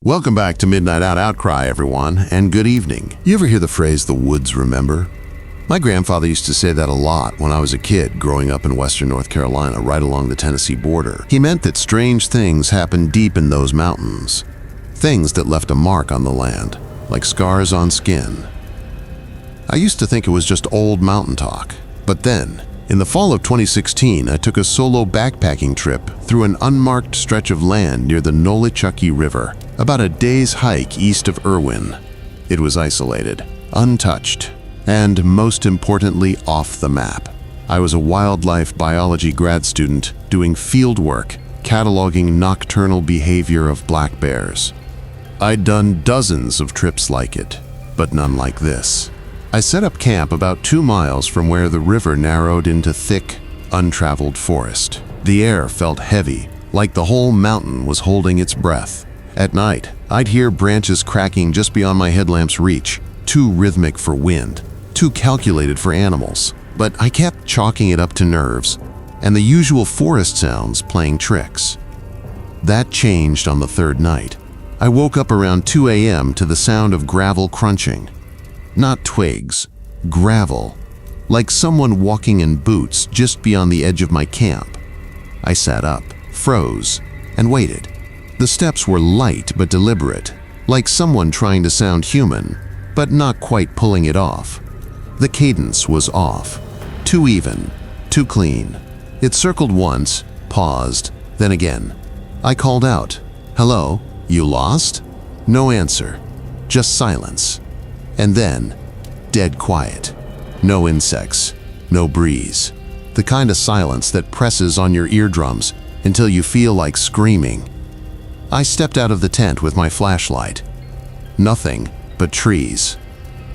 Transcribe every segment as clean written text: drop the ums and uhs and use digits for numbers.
Welcome back to Midnight Outcry, everyone, and good evening. You ever hear the phrase, the woods remember? My grandfather used to say that a lot when I was a kid growing up in western North Carolina, right along the Tennessee border. He meant that strange things happen deep in those mountains. Things that left a mark on the land, like scars on skin. I used to think it was just old mountain talk, but then, in the fall of 2016, I took a solo backpacking trip through an unmarked stretch of land near the Nolichucky River, about a day's hike east of Irwin. It was isolated, untouched, and most importantly, off the map. I was a wildlife biology grad student doing field work, cataloging nocturnal behavior of black bears. I'd done dozens of trips like it, but none like this. I set up camp about 2 miles from where the river narrowed into thick, untraveled forest. The air felt heavy, like the whole mountain was holding its breath. At night, I'd hear branches cracking just beyond my headlamp's reach, too rhythmic for wind, too calculated for animals. But I kept chalking it up to nerves, and the usual forest sounds playing tricks. That changed on the third night. I woke up around 2 a.m. to the sound of gravel crunching. Not twigs, gravel, like someone walking in boots just beyond the edge of my camp. I sat up, froze, and waited. The steps were light but deliberate, like someone trying to sound human, but not quite pulling it off. The cadence was off, too even, too clean. It circled once, paused, then again. I called out, "Hello, you lost?" No answer, just silence. And then, dead quiet. No insects, no breeze. The kind of silence that presses on your eardrums until you feel like screaming. I stepped out of the tent with my flashlight. Nothing but trees.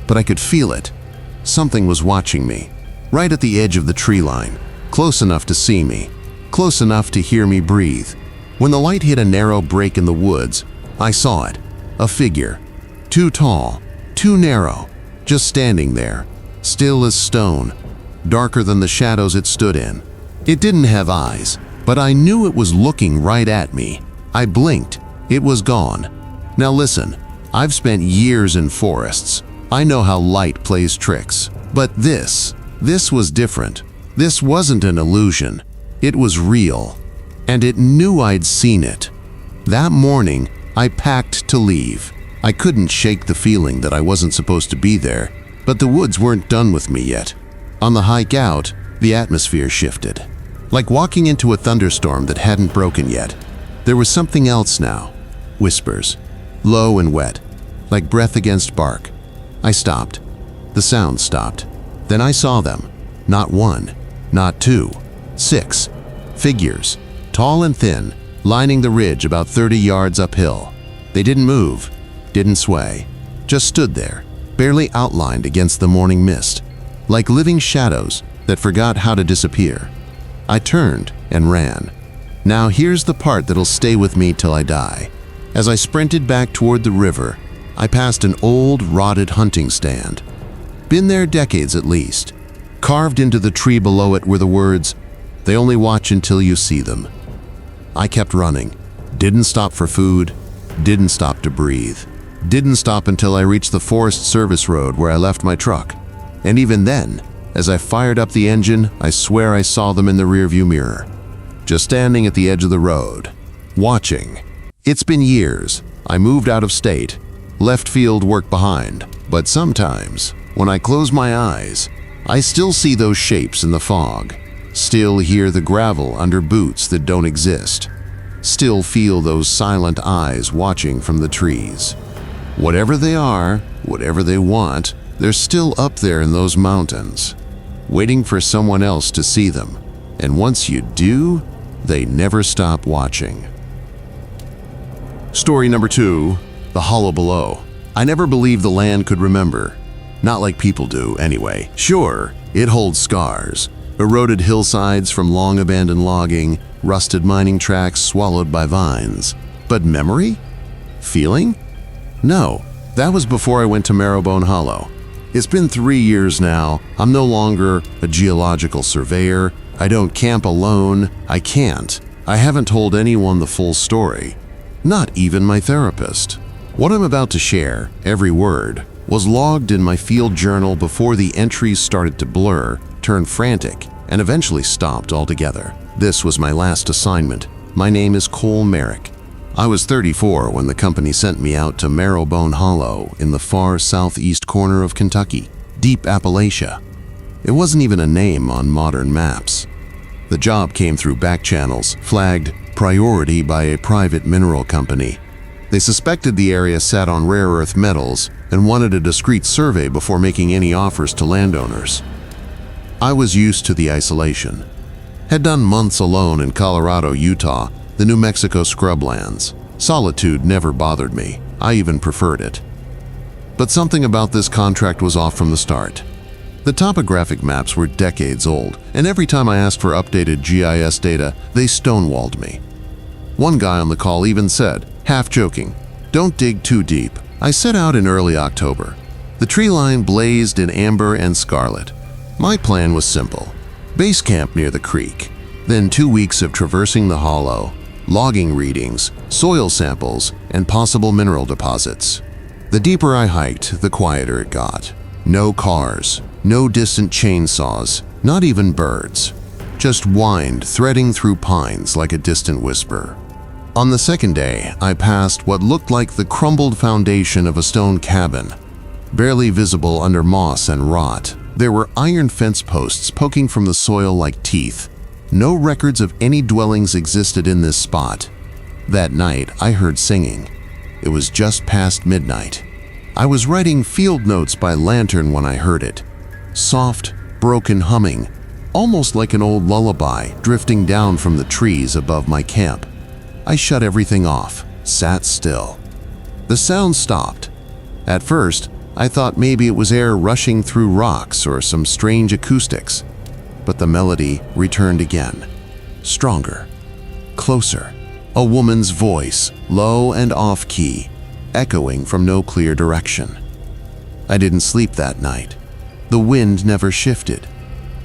But I could feel it. Something was watching me, right at the edge of the tree line, close enough to see me, close enough to hear me breathe. When the light hit a narrow break in the woods, I saw it. A figure. Too tall, too narrow, just standing there, still as stone, darker than the shadows it stood in. It didn't have eyes, but I knew it was looking right at me. I blinked. It was gone. Now listen, I've spent years in forests. I know how light plays tricks. But this was different. This wasn't an illusion. It was real. And it knew I'd seen it. That morning, I packed to leave. I couldn't shake the feeling that I wasn't supposed to be there, but the woods weren't done with me yet. On the hike out, the atmosphere shifted. Like walking into a thunderstorm that hadn't broken yet. There was something else now. Whispers, low and wet, like breath against bark. I stopped. The sound stopped. Then I saw them. Not one, not two, 6 figures, tall and thin, lining the ridge about 30 yards uphill. They didn't move, didn't sway, just stood there, barely outlined against the morning mist, like living shadows that forgot how to disappear. I turned and ran. Now here's the part that'll stay with me till I die. As I sprinted back toward the river, I passed an old, rotted hunting stand. Been there decades at least. Carved into the tree below it were the words, "They only watch until you see them." I kept running. Didn't stop for food. Didn't stop to breathe. Didn't stop until I reached the Forest Service road where I left my truck. And even then, as I fired up the engine, I swear I saw them in the rearview mirror. Just standing at the edge of the road, watching. It's been years. I moved out of state, left field work behind, but sometimes, when I close my eyes, I still see those shapes in the fog, still hear the gravel under boots that don't exist, still feel those silent eyes watching from the trees. Whatever they are, whatever they want, they're still up there in those mountains, waiting for someone else to see them. And once you do, they never stop watching. Story number 2, The Hollow Below. I never believed the land could remember. Not like people do, anyway. Sure, it holds scars. Eroded hillsides from long abandoned logging, rusted mining tracks swallowed by vines. But memory? Feeling? No, that was before I went to Marrowbone Hollow. It's been 3 years now. I'm no longer a geological surveyor. I don't camp alone. I can't. I haven't told anyone the full story. Not even my therapist. What I'm about to share, every word, was logged in my field journal before the entries started to blur, turn frantic, and eventually stopped altogether. This was my last assignment. My name is Cole Merrick. I was 34 when the company sent me out to Marrowbone Hollow in the far southeast corner of Kentucky, deep Appalachia. It wasn't even a name on modern maps. The job came through back channels, flagged priority by a private mineral company. They suspected the area sat on rare earth metals and wanted a discreet survey before making any offers to landowners. I was used to the isolation. Had done months alone in Colorado, Utah, the New Mexico scrublands. Solitude never bothered me. I even preferred it. But something about this contract was off from the start. The topographic maps were decades old, and every time I asked for updated GIS data, they stonewalled me. One guy on the call even said, half joking, "Don't dig too deep." I set out in early October. The tree line blazed in amber and scarlet. My plan was simple. Base camp near the creek, then 2 weeks of traversing the hollow, logging readings, soil samples, and possible mineral deposits. The deeper I hiked, the quieter it got. No cars, no distant chainsaws, not even birds. Just wind threading through pines like a distant whisper. On the second day, I passed what looked like the crumbled foundation of a stone cabin, barely visible under moss and rot. There were iron fence posts poking from the soil like teeth. No records of any dwellings existed in this spot. That night, I heard singing. It was just past midnight. I was writing field notes by lantern when I heard it. Soft, broken humming, almost like an old lullaby drifting down from the trees above my camp. I shut everything off, sat still. The sound stopped. At first, I thought maybe it was air rushing through rocks or some strange acoustics. But the melody returned again. Stronger, closer. A woman's voice, low and off-key, echoing from no clear direction. I didn't sleep that night. The wind never shifted.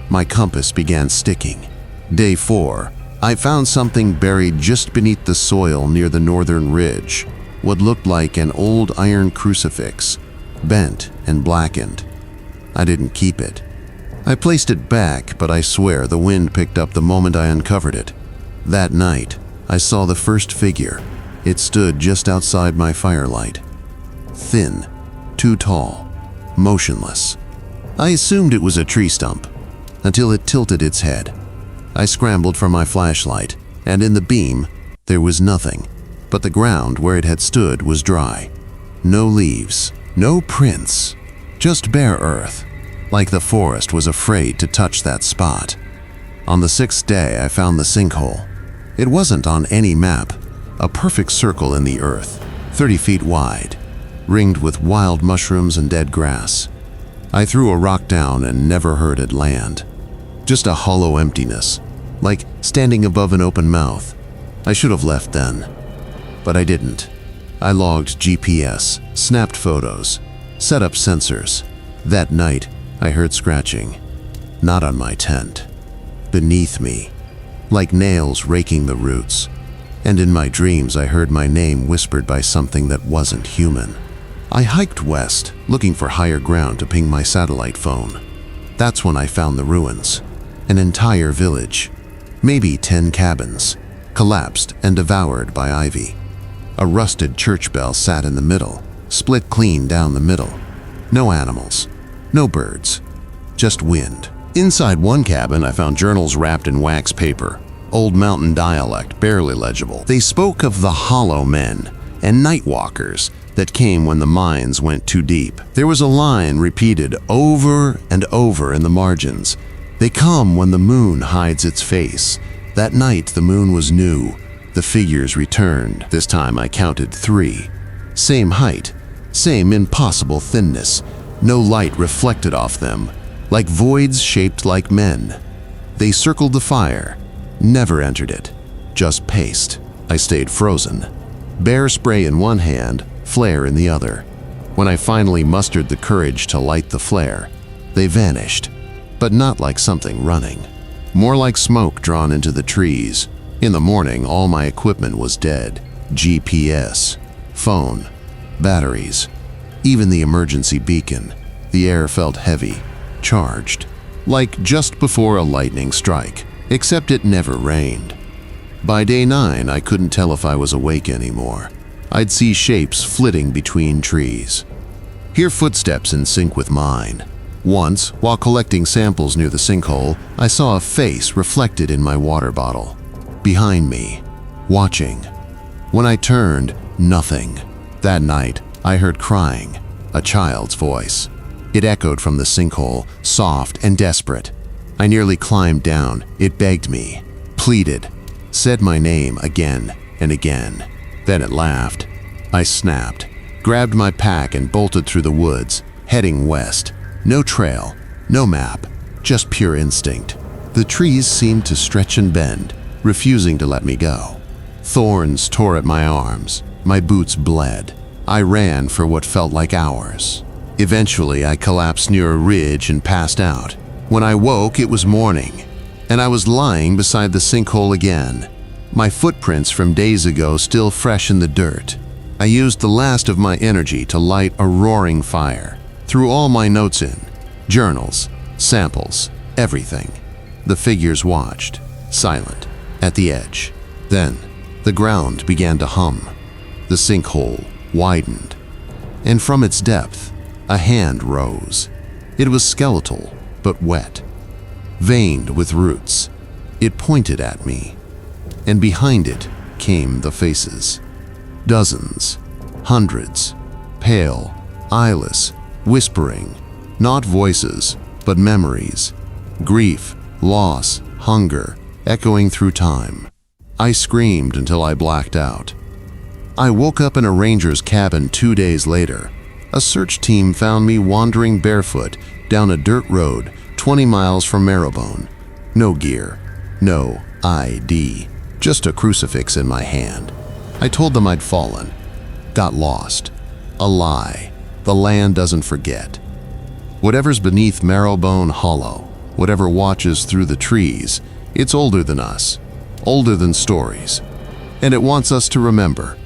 My compass began sticking. Day 4, I found something buried just beneath the soil near the northern ridge, what looked like an old iron crucifix, bent and blackened. I didn't keep it. I placed it back, but I swear the wind picked up the moment I uncovered it. That night, I saw the first figure. It stood just outside my firelight. Thin, too tall, motionless. I assumed it was a tree stump, until it tilted its head. I scrambled for my flashlight, and in the beam, there was nothing. But the ground where it had stood was dry. No leaves, no prints, just bare earth, like the forest was afraid to touch that spot. On the 6th day, I found the sinkhole. It wasn't on any map, a perfect circle in the earth, 30 feet wide, ringed with wild mushrooms and dead grass. I threw a rock down and never heard it land. Just a hollow emptiness, like standing above an open mouth. I should have left then, but I didn't. I logged GPS, snapped photos, set up sensors. That night, I heard scratching, not on my tent, beneath me, like nails raking the roots. And in my dreams, I heard my name whispered by something that wasn't human. I hiked west, looking for higher ground to ping my satellite phone. That's when I found the ruins. An entire village, maybe 10 cabins, collapsed and devoured by ivy. A rusted church bell sat in the middle, split clean down the middle. No animals, no birds, just wind. Inside one cabin, I found journals wrapped in wax paper, old mountain dialect, barely legible. They spoke of the hollow men and night walkers that came when the mines went too deep. There was a line repeated over and over in the margins. They come when the moon hides its face. That night, the moon was new. The figures returned. This time I counted 3. Same height, same impossible thinness. No light reflected off them, like voids shaped like men. They circled the fire, never entered it, just paced. I stayed frozen. Bear spray in one hand, flare in the other. When I finally mustered the courage to light the flare, they vanished, but not like something running. More like smoke drawn into the trees. In the morning, all my equipment was dead. GPS, phone, batteries, even the emergency beacon. The air felt heavy, charged, like just before a lightning strike, except it never rained. By day 9, I couldn't tell if I was awake anymore. I'd see shapes flitting between trees, hear footsteps in sync with mine. Once, while collecting samples near the sinkhole, I saw a face reflected in my water bottle, behind me, watching. When I turned, nothing. That night, I heard crying, a child's voice. It echoed from the sinkhole, soft and desperate. I nearly climbed down. It begged me, pleaded, said my name again and again. Then it laughed. I snapped, grabbed my pack and bolted through the woods, heading west. No trail, no map, just pure instinct. The trees seemed to stretch and bend, refusing to let me go. Thorns tore at my arms. My boots bled. I ran for what felt like hours. Eventually, I collapsed near a ridge and passed out. When I woke, it was morning, and I was lying beside the sinkhole again, my footprints from days ago still fresh in the dirt. I used the last of my energy to light a roaring fire. Threw all my notes in, journals, samples, everything. The figures watched, silent, at the edge. Then, the ground began to hum. The sinkhole widened, and from its depth, a hand rose. It was skeletal, but wet, veined with roots. It pointed at me, and behind it came the faces. Dozens, hundreds, pale, eyeless, whispering, not voices, but memories. Grief, loss, hunger, echoing through time. I screamed until I blacked out. I woke up in a ranger's cabin 2 days later. A search team found me wandering barefoot down a dirt road 20 miles from Marrowbone. No gear, no ID, just a crucifix in my hand. I told them I'd fallen, got lost. A lie. The land doesn't forget. Whatever's beneath Marrowbone Hollow, whatever watches through the trees, it's older than us, older than stories, and it wants us to remember.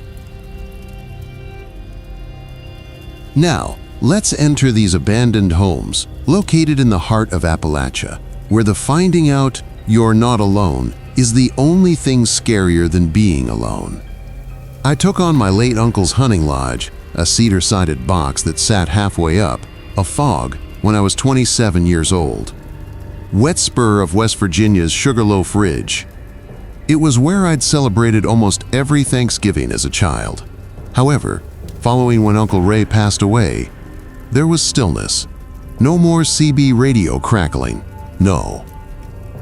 Now, let's enter these abandoned homes located in the heart of Appalachia, where the finding out you're not alone is the only thing scarier than being alone. I took on my late uncle's hunting lodge, a cedar-sided box that sat halfway up, a fog, when I was 27 years old. Wet spur of West Virginia's Sugarloaf Ridge. It was where I'd celebrated almost every Thanksgiving as a child. However, following when Uncle Ray passed away, there was stillness. No more CB radio crackling. No.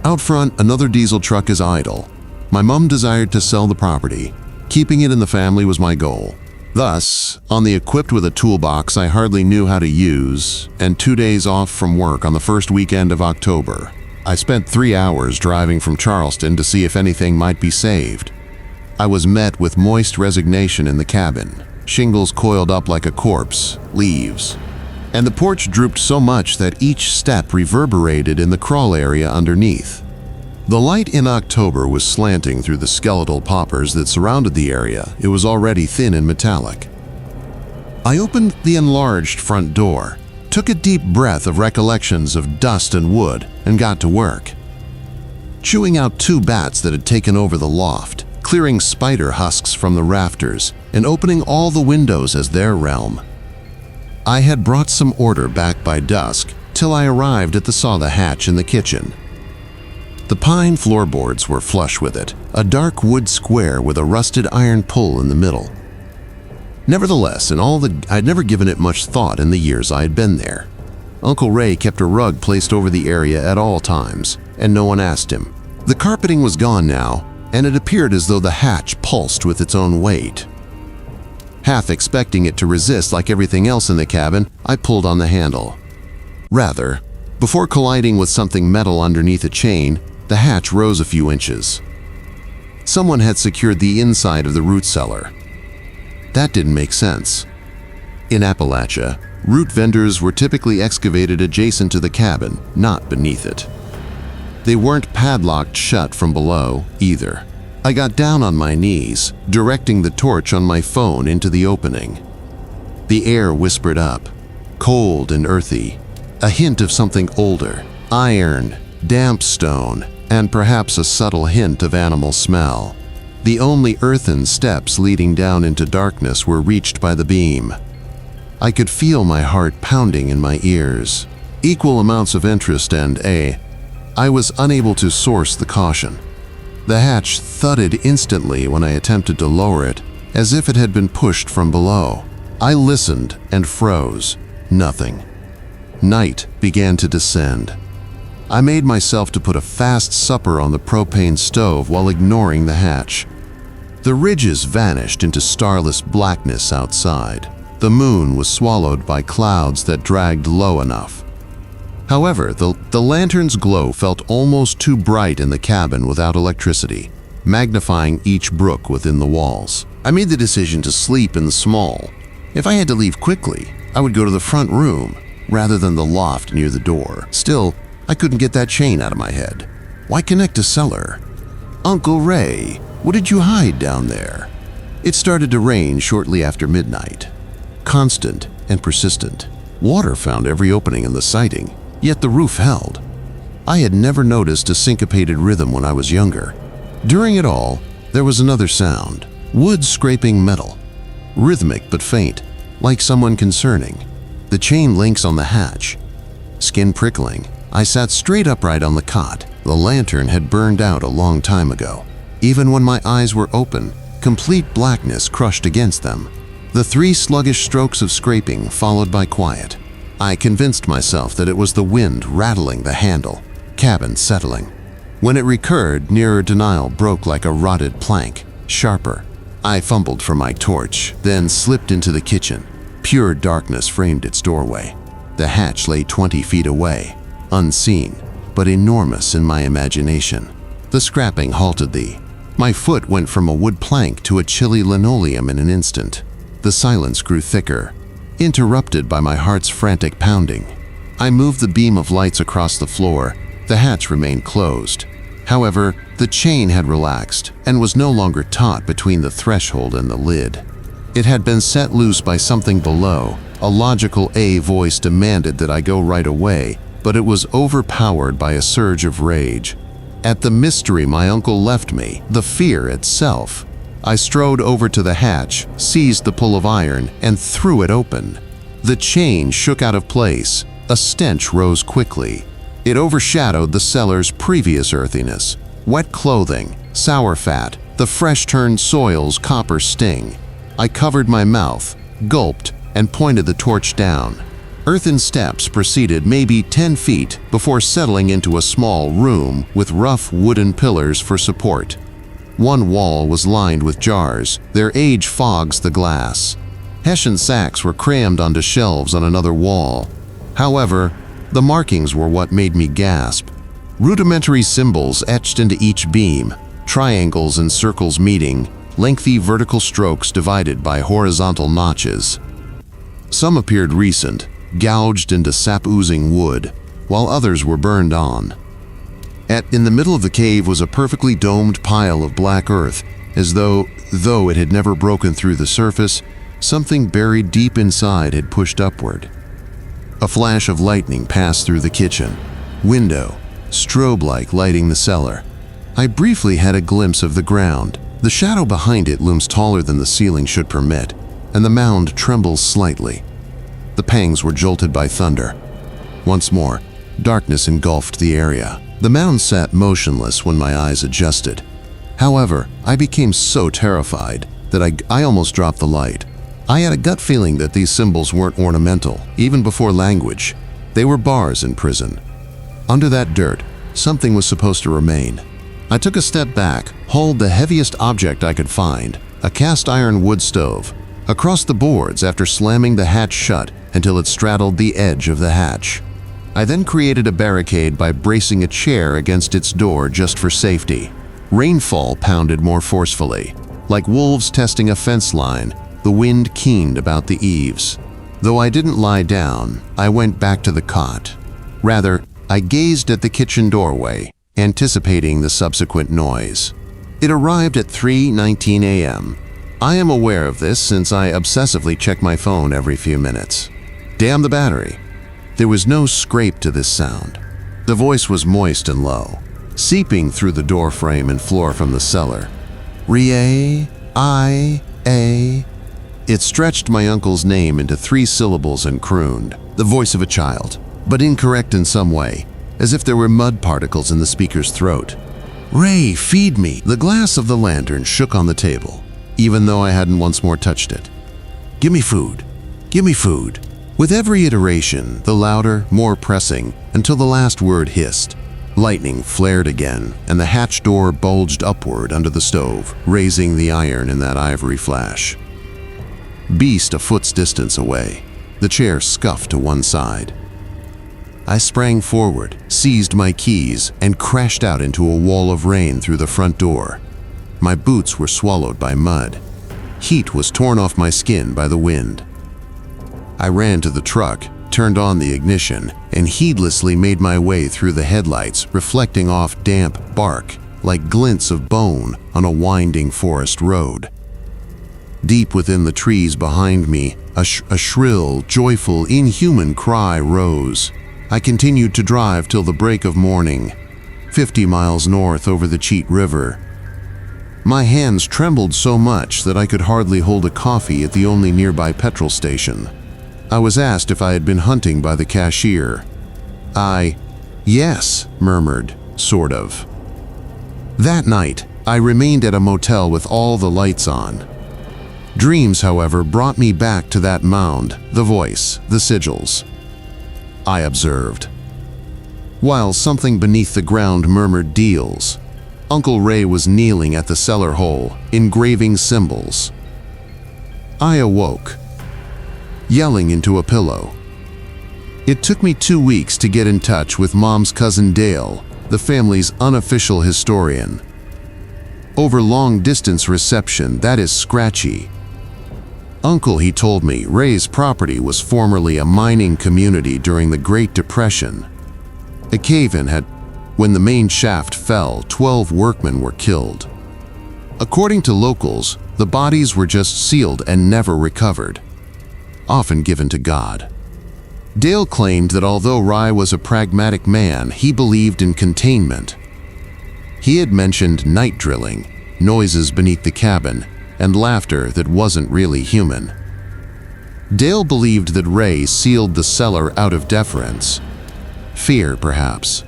Out front, another diesel truck is idle. My mom desired to sell the property. Keeping it in the family was my goal. Thus, on the equipped with a toolbox I hardly knew how to use, and 2 days off from work on the first weekend of October, I spent 3 hours driving from Charleston to see if anything might be saved. I was met with moist resignation in the cabin, shingles coiled up like a corpse, leaves, and the porch drooped so much that each step reverberated in the crawl area underneath. The light in October was slanting through the skeletal poppers that surrounded the area. It was already thin and metallic. I opened the enlarged front door, took a deep breath of recollections of dust and wood, and got to work. Chewing out 2 bats that had taken over the loft, clearing spider husks from the rafters, and opening all the windows as their realm. I had brought some order back by dusk, till I arrived at the saw-the hatch in the kitchen. The pine floorboards were flush with it, a dark wood square with a rusted iron pull in the middle. Nevertheless, I'd never given it much thought in the years I had been there. Uncle Ray kept a rug placed over the area at all times, and no one asked him. The carpeting was gone now, and it appeared as though the hatch pulsed with its own weight. Half expecting it to resist like everything else in the cabin, I pulled on the handle. Rather, before colliding with something metal underneath a chain, the hatch rose a few inches. Someone had secured the inside of the root cellar. That didn't make sense. In Appalachia, root vendors were typically excavated adjacent to the cabin, not beneath it. They weren't padlocked shut from below, either. I got down on my knees, directing the torch on my phone into the opening. The air whispered up, cold and earthy, a hint of something older, iron, damp stone, and perhaps a subtle hint of animal smell. The only earthen steps leading down into darkness were reached by the beam. I could feel my heart pounding in my ears, equal amounts of interest and I was unable to source the caution. The hatch thudded instantly when I attempted to lower it, as if it had been pushed from below. I listened and froze. Nothing. Night began to descend. I made myself to put a fast supper on the propane stove while ignoring the hatch. The ridges vanished into starless blackness outside. The moon was swallowed by clouds that dragged low enough. However, the lantern's glow felt almost too bright in the cabin without electricity, magnifying each brook within the walls. I made the decision to sleep in the small. If I had to leave quickly, I would go to the front room rather than the loft near the door. Still, I couldn't get that chain out of my head. Why connect a cellar? Uncle Ray, what did you hide down there? It started to rain shortly after midnight. Constant and persistent. Water found every opening in the siding, yet the roof held. I had never noticed a syncopated rhythm when I was younger. During it all, there was another sound, wood scraping metal. Rhythmic but faint, like someone concerning. The chain links on the hatch. Skin prickling, I sat straight upright on the cot. The lantern had burned out a long time ago. Even when my eyes were open, complete blackness crushed against them. The 3 sluggish strokes of scraping followed by quiet. I convinced myself that it was the wind rattling the handle, cabin settling. When it recurred, nearer denial broke like a rotted plank, sharper. I fumbled for my torch, then slipped into the kitchen. Pure darkness framed its doorway. The hatch lay 20 feet away, unseen, but enormous in my imagination. The scrapping halted thee. My foot went from a wood plank to a chilly linoleum in an instant. The silence grew thicker, interrupted by my heart's frantic pounding. I moved the beam of lights across the floor. The hatch remained closed. However, the chain had relaxed and was no longer taut between the threshold and the lid. It had been set loose by something below. A logical voice demanded that I go right away, but it was overpowered by a surge of rage. At the mystery my uncle left me, the fear itself. I strode over to the hatch, seized the pull of iron, and threw it open. The chain shook out of place. A stench rose quickly. It overshadowed the cellar's previous earthiness. Wet clothing, sour fat, the fresh-turned soil's copper sting. I covered my mouth, gulped, and pointed the torch down. Earthen steps proceeded maybe 10 feet before settling into a small room with rough wooden pillars for support. One wall was lined with jars. Their age fogs the glass. Hessian sacks were crammed onto shelves on another wall. However, the markings were what made me gasp. Rudimentary symbols etched into each beam, triangles and circles meeting, lengthy vertical strokes divided by horizontal notches. Some appeared recent, gouged into sap-oozing wood, while others were burned on. In the middle of the cave was a perfectly domed pile of black earth, as though it had never broken through the surface, something buried deep inside had pushed upward. A flash of lightning passed through the kitchen. Window, strobe-like lighting the cellar. I briefly had a glimpse of the ground. The shadow behind it looms taller than the ceiling should permit, and the mound trembles slightly. The pangs were jolted by thunder. Once more, darkness engulfed the area. The mound sat motionless when my eyes adjusted. However, I became so terrified that I almost dropped the light. I had a gut feeling that these symbols weren't ornamental, even before language. They were bars in prison. Under that dirt, something was supposed to remain. I took a step back, hauled the heaviest object I could find, a cast iron wood stove, across the boards after slamming the hatch shut until it straddled the edge of the hatch. I then created a barricade by bracing a chair against its door just for safety. Rainfall pounded more forcefully. Like wolves testing a fence line, the wind keened about the eaves. Though I didn't lie down, I went back to the cot. Rather, I gazed at the kitchen doorway, anticipating the subsequent noise. It arrived at 3:19 a.m. I am aware of this since I obsessively check my phone every few minutes. Damn the battery. There was no scrape to this sound. The voice was moist and low, seeping through the door frame and floor from the cellar. Rie, I-A. It stretched my uncle's name into 3 syllables and crooned, the voice of a child, but incorrect in some way, as if there were mud particles in the speaker's throat. Ray, feed me! The glass of the lantern shook on the table, even though I hadn't once more touched it. Give me food. Give me food. With every iteration, the louder, more pressing, until the last word hissed. Lightning flared again, and the hatch door bulged upward under the stove, raising the iron in that ivory flash. Beast a foot's distance away, the chair scuffed to one side. I sprang forward, seized my keys, and crashed out into a wall of rain through the front door. My boots were swallowed by mud. Heat was torn off my skin by the wind. I ran to the truck, turned on the ignition, and heedlessly made my way through the headlights, reflecting off damp bark like glints of bone on a winding forest road. Deep within the trees behind me, a shrill, joyful, inhuman cry rose. I continued to drive till the break of morning, 50 miles north over the Cheat River. My hands trembled so much that I could hardly hold a coffee at the only nearby petrol station. I was asked if I had been hunting by the cashier. Yes, murmured, sort of. That night, I remained at a motel with all the lights on. Dreams, however, brought me back to that mound, the voice, the sigils. I observed. While something beneath the ground murmured deals, Uncle Ray was kneeling at the cellar hole, engraving symbols. I awoke, yelling into a pillow. It took me 2 weeks to get in touch with Mom's cousin Dale, the family's unofficial historian. Over long-distance reception, that is scratchy. Uncle, he told me, Ray's property was formerly a mining community during the Great Depression. A cave-in had, when the main shaft fell, 12 workmen were killed. According to locals, the bodies were just sealed and never recovered, often given to God. Dale claimed that although Ray was a pragmatic man, he believed in containment. He had mentioned night drilling, noises beneath the cabin, and laughter that wasn't really human. Dale believed that Ray sealed the cellar out of deference. Fear, perhaps.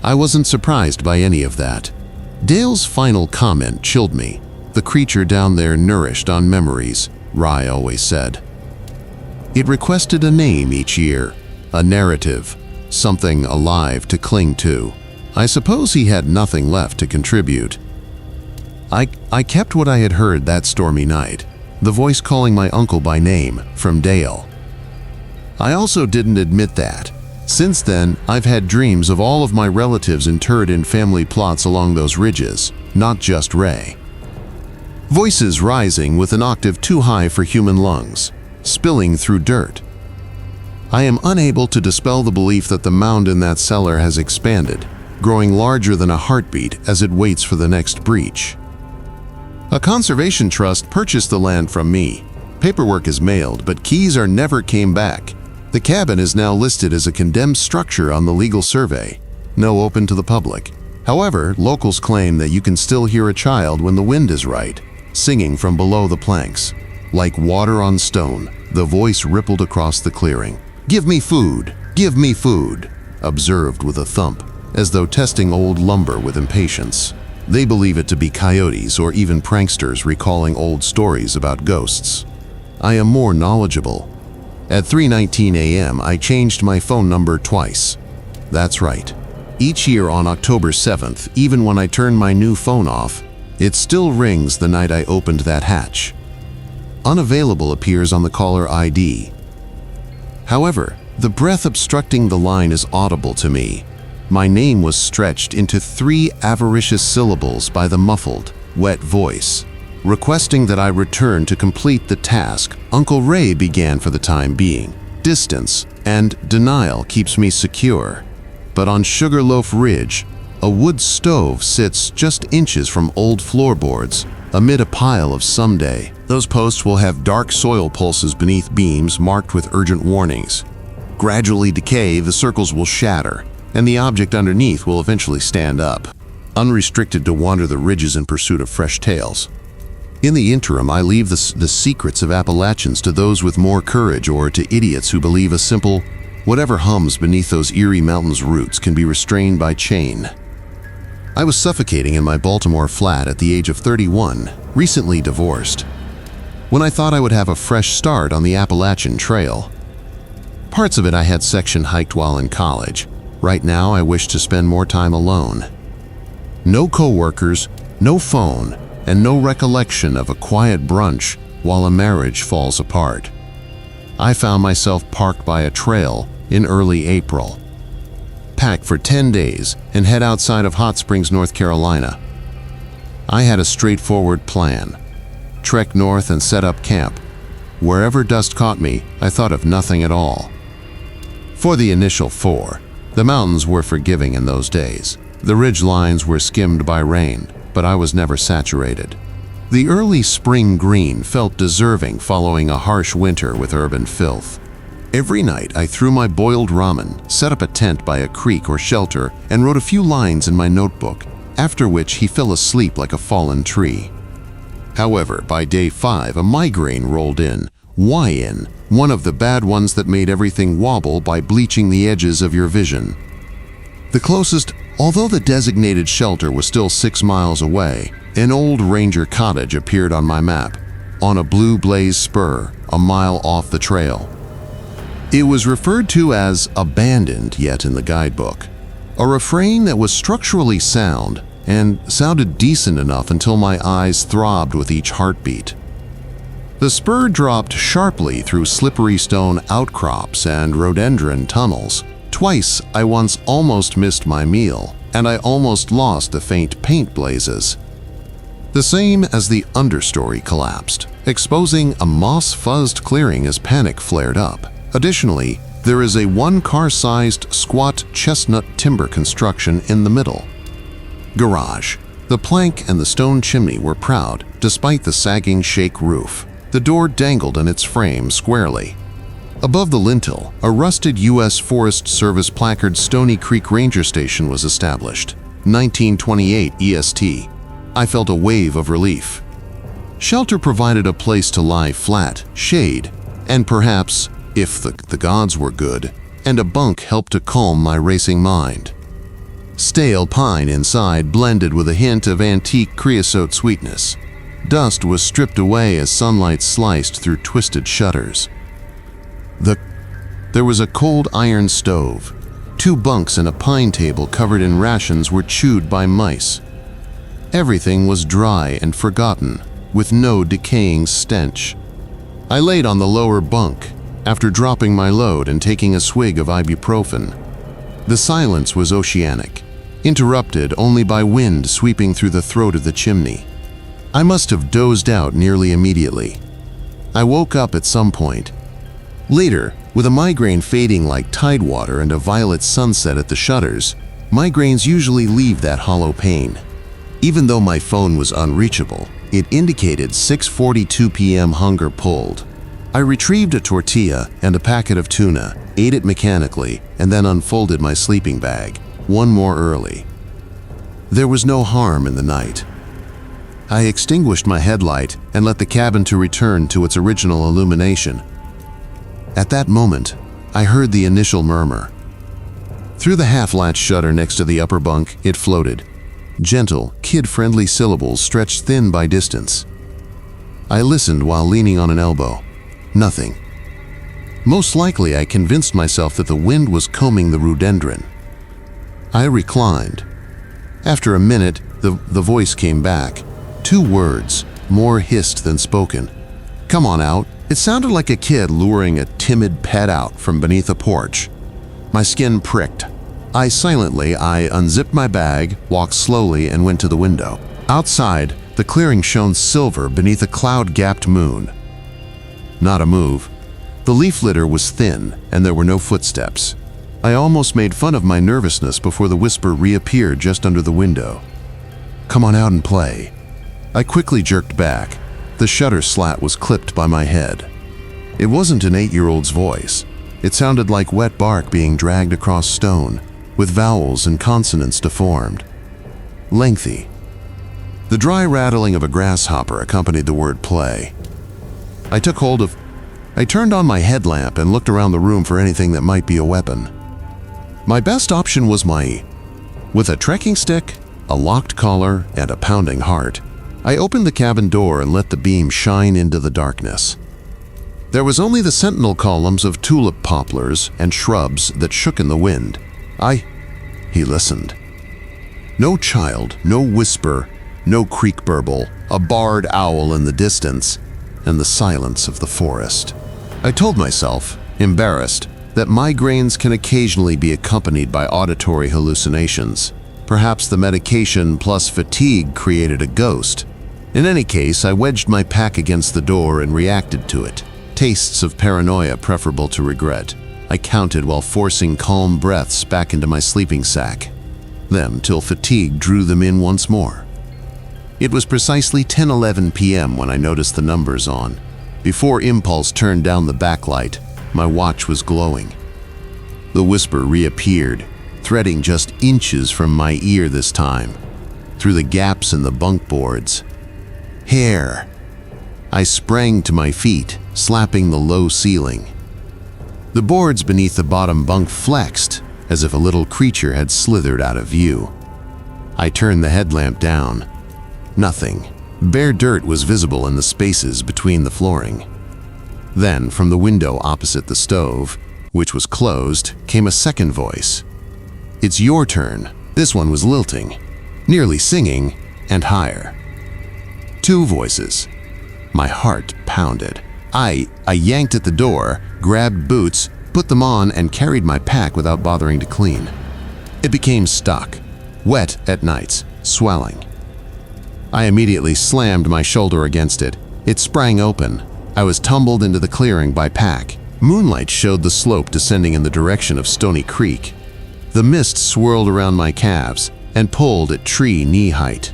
I wasn't surprised by any of that. Dale's final comment chilled me. The creature down there nourished on memories, Ray always said. It requested a name each year, a narrative, something alive to cling to. I suppose he had nothing left to contribute. I kept what I had heard that stormy night, the voice calling my uncle by name, from Dale. I also didn't admit that. Since then, I've had dreams of all of my relatives interred in family plots along those ridges, not just Ray. Voices rising with an octave too high for human lungs, spilling through dirt. I am unable to dispel the belief that the mound in that cellar has expanded, growing larger than a heartbeat as it waits for the next breach. A conservation trust purchased the land from me. Paperwork is mailed, but keys are never came back. The cabin is now listed as a condemned structure on the legal survey, no open to the public. However, locals claim that you can still hear a child when the wind is right, singing from below the planks. Like water on stone, the voice rippled across the clearing. "Give me food! Give me food!" observed with a thump, as though testing old lumber with impatience. They believe it to be coyotes or even pranksters recalling old stories about ghosts. I am more knowledgeable. At 3:19 a.m., I changed my phone number twice. That's right. Each year on October 7th, even when I turn my new phone off, it still rings the night I opened that hatch. Unavailable appears on the caller ID. However, the breath obstructing the line is audible to me. My name was stretched into 3 avaricious syllables by the muffled, wet voice. Requesting that I return to complete the task Uncle Ray began for the time being. Distance and denial keeps me secure. But on Sugarloaf Ridge, A wood stove sits just inches from old floorboards, amid a pile of someday. Those posts will have dark soil pulses beneath beams marked with urgent warnings. Gradually decay, the circles will shatter, and the object underneath will eventually stand up, unrestricted to wander the ridges in pursuit of fresh tales. In the interim, I leave the secrets of Appalachians to those with more courage or to idiots who believe a simple, whatever hums beneath those eerie mountains' roots can be restrained by chain. I was suffocating in my Baltimore flat at the age of 31, recently divorced, when I thought I would have a fresh start on the Appalachian Trail. Parts of it I had section hiked while in college. Right now, I wish to spend more time alone. No coworkers, no phone, and no recollection of a quiet brunch while a marriage falls apart. I found myself parked by a trail in early April. Pack for 10 days and head outside of Hot Springs, North Carolina. I had a straightforward plan. Trek north and set up camp. Wherever dust caught me, I thought of nothing at all. For the initial 4, the mountains were forgiving in those days. The ridge lines were skimmed by rain, but I was never saturated. The early spring green felt deserving following a harsh winter with urban filth. Every night I threw my boiled ramen, set up a tent by a creek or shelter, and wrote a few lines in my notebook, after which he fell asleep like a fallen tree. However, by day 5, a migraine rolled in. Why in? One of the bad ones that made everything wobble by bleaching the edges of your vision. The closest, although the designated shelter was still 6 miles away, an old ranger cottage appeared on my map, on a blue blaze spur, a mile off the trail. It was referred to as abandoned yet in the guidebook, a refrain that was structurally sound and sounded decent enough until my eyes throbbed with each heartbeat. The spur dropped sharply through slippery stone outcrops and rhododendron tunnels. Twice I once almost missed my meal, and I almost lost the faint paint blazes. The same as the understory collapsed, exposing a moss-fuzzed clearing as panic flared up. Additionally, there is a 1-car-sized squat chestnut timber construction in the middle. Garage. The plank and the stone chimney were proud, despite the sagging shake roof. The door dangled in its frame squarely. Above the lintel, a rusted U.S. Forest Service placard Stony Creek Ranger Station was established, 1928 EST. I felt a wave of relief. Shelter provided a place to lie flat, shade, and perhaps, if the gods were good, and a bunk helped to calm my racing mind. Stale pine inside blended with a hint of antique creosote sweetness. Dust was stripped away as sunlight sliced through twisted shutters. There was a cold iron stove. 2 bunks and a pine table covered in rations were chewed by mice. Everything was dry and forgotten, with no decaying stench. I laid on the lower bunk, after dropping my load and taking a swig of ibuprofen. The silence was oceanic, interrupted only by wind sweeping through the throat of the chimney. I must have dozed out nearly immediately. I woke up at some point. Later, with a migraine fading like tidewater and a violet sunset at the shutters, migraines usually leave that hollow pain. Even though my phone was unreachable, it indicated 6:42 p.m. hunger pulled. I retrieved a tortilla and a packet of tuna, ate it mechanically, and then unfolded my sleeping bag, one more early. There was no harm in the night. I extinguished my headlight and let the cabin to return to its original illumination. At that moment, I heard the initial murmur. Through the half-latch shutter next to the upper bunk, it floated. Gentle, kid-friendly syllables stretched thin by distance. I listened while leaning on an elbow. Nothing. Most likely, I convinced myself that the wind was combing the rhododendron. I reclined. After a minute, the voice came back. 2 words, more hissed than spoken. "Come on out." It sounded like a kid luring a timid pet out from beneath a porch. My skin pricked. I unzipped my bag, walked slowly, and went to the window. Outside, the clearing shone silver beneath a cloud-gapped moon. Not a move. The leaf litter was thin, and there were no footsteps. I almost made fun of my nervousness before the whisper reappeared just under the window. "Come on out and play." I quickly jerked back. The shutter slat was clipped by my head. It wasn't an 8-year-old's voice. It sounded like wet bark being dragged across stone, with vowels and consonants deformed. Lengthy. The dry rattling of a grasshopper accompanied the word play. I turned on my headlamp and looked around the room for anything that might be a weapon. My best option was with a trekking stick, a locked collar, and a pounding heart. I opened the cabin door and let the beam shine into the darkness. There was only the sentinel columns of tulip poplars and shrubs that shook in the wind. He listened. No child, no whisper, no creek burble, a barred owl in the distance, and the silence of the forest. I told myself, embarrassed, that migraines can occasionally be accompanied by auditory hallucinations. Perhaps the medication plus fatigue created a ghost. In any case, I wedged my pack against the door and reacted to it. Tastes of paranoia preferable to regret. I counted while forcing calm breaths back into my sleeping sack. Them till fatigue drew them in once more. It was precisely 10:11 p.m. when I noticed the numbers on. Before impulse turned down the backlight, my watch was glowing. The whisper reappeared, threading just inches from my ear this time, through the gaps in the bunk boards. Hair. I sprang to my feet, slapping the low ceiling. The boards beneath the bottom bunk flexed, as if a little creature had slithered out of view. I turned the headlamp down. Nothing. Bare dirt was visible in the spaces between the flooring. Then, from the window opposite the stove, which was closed, came a second voice. "It's your turn." This one was lilting, nearly singing, and higher. 2 voices. My heart pounded. I yanked at the door, grabbed boots, put them on, and carried my pack without bothering to clean. It became stuck, wet at nights, swelling. I immediately slammed my shoulder against it. It sprang open. I was tumbled into the clearing by pack. Moonlight showed the slope descending in the direction of Stony Creek. The mist swirled around my calves and pulled at tree knee height.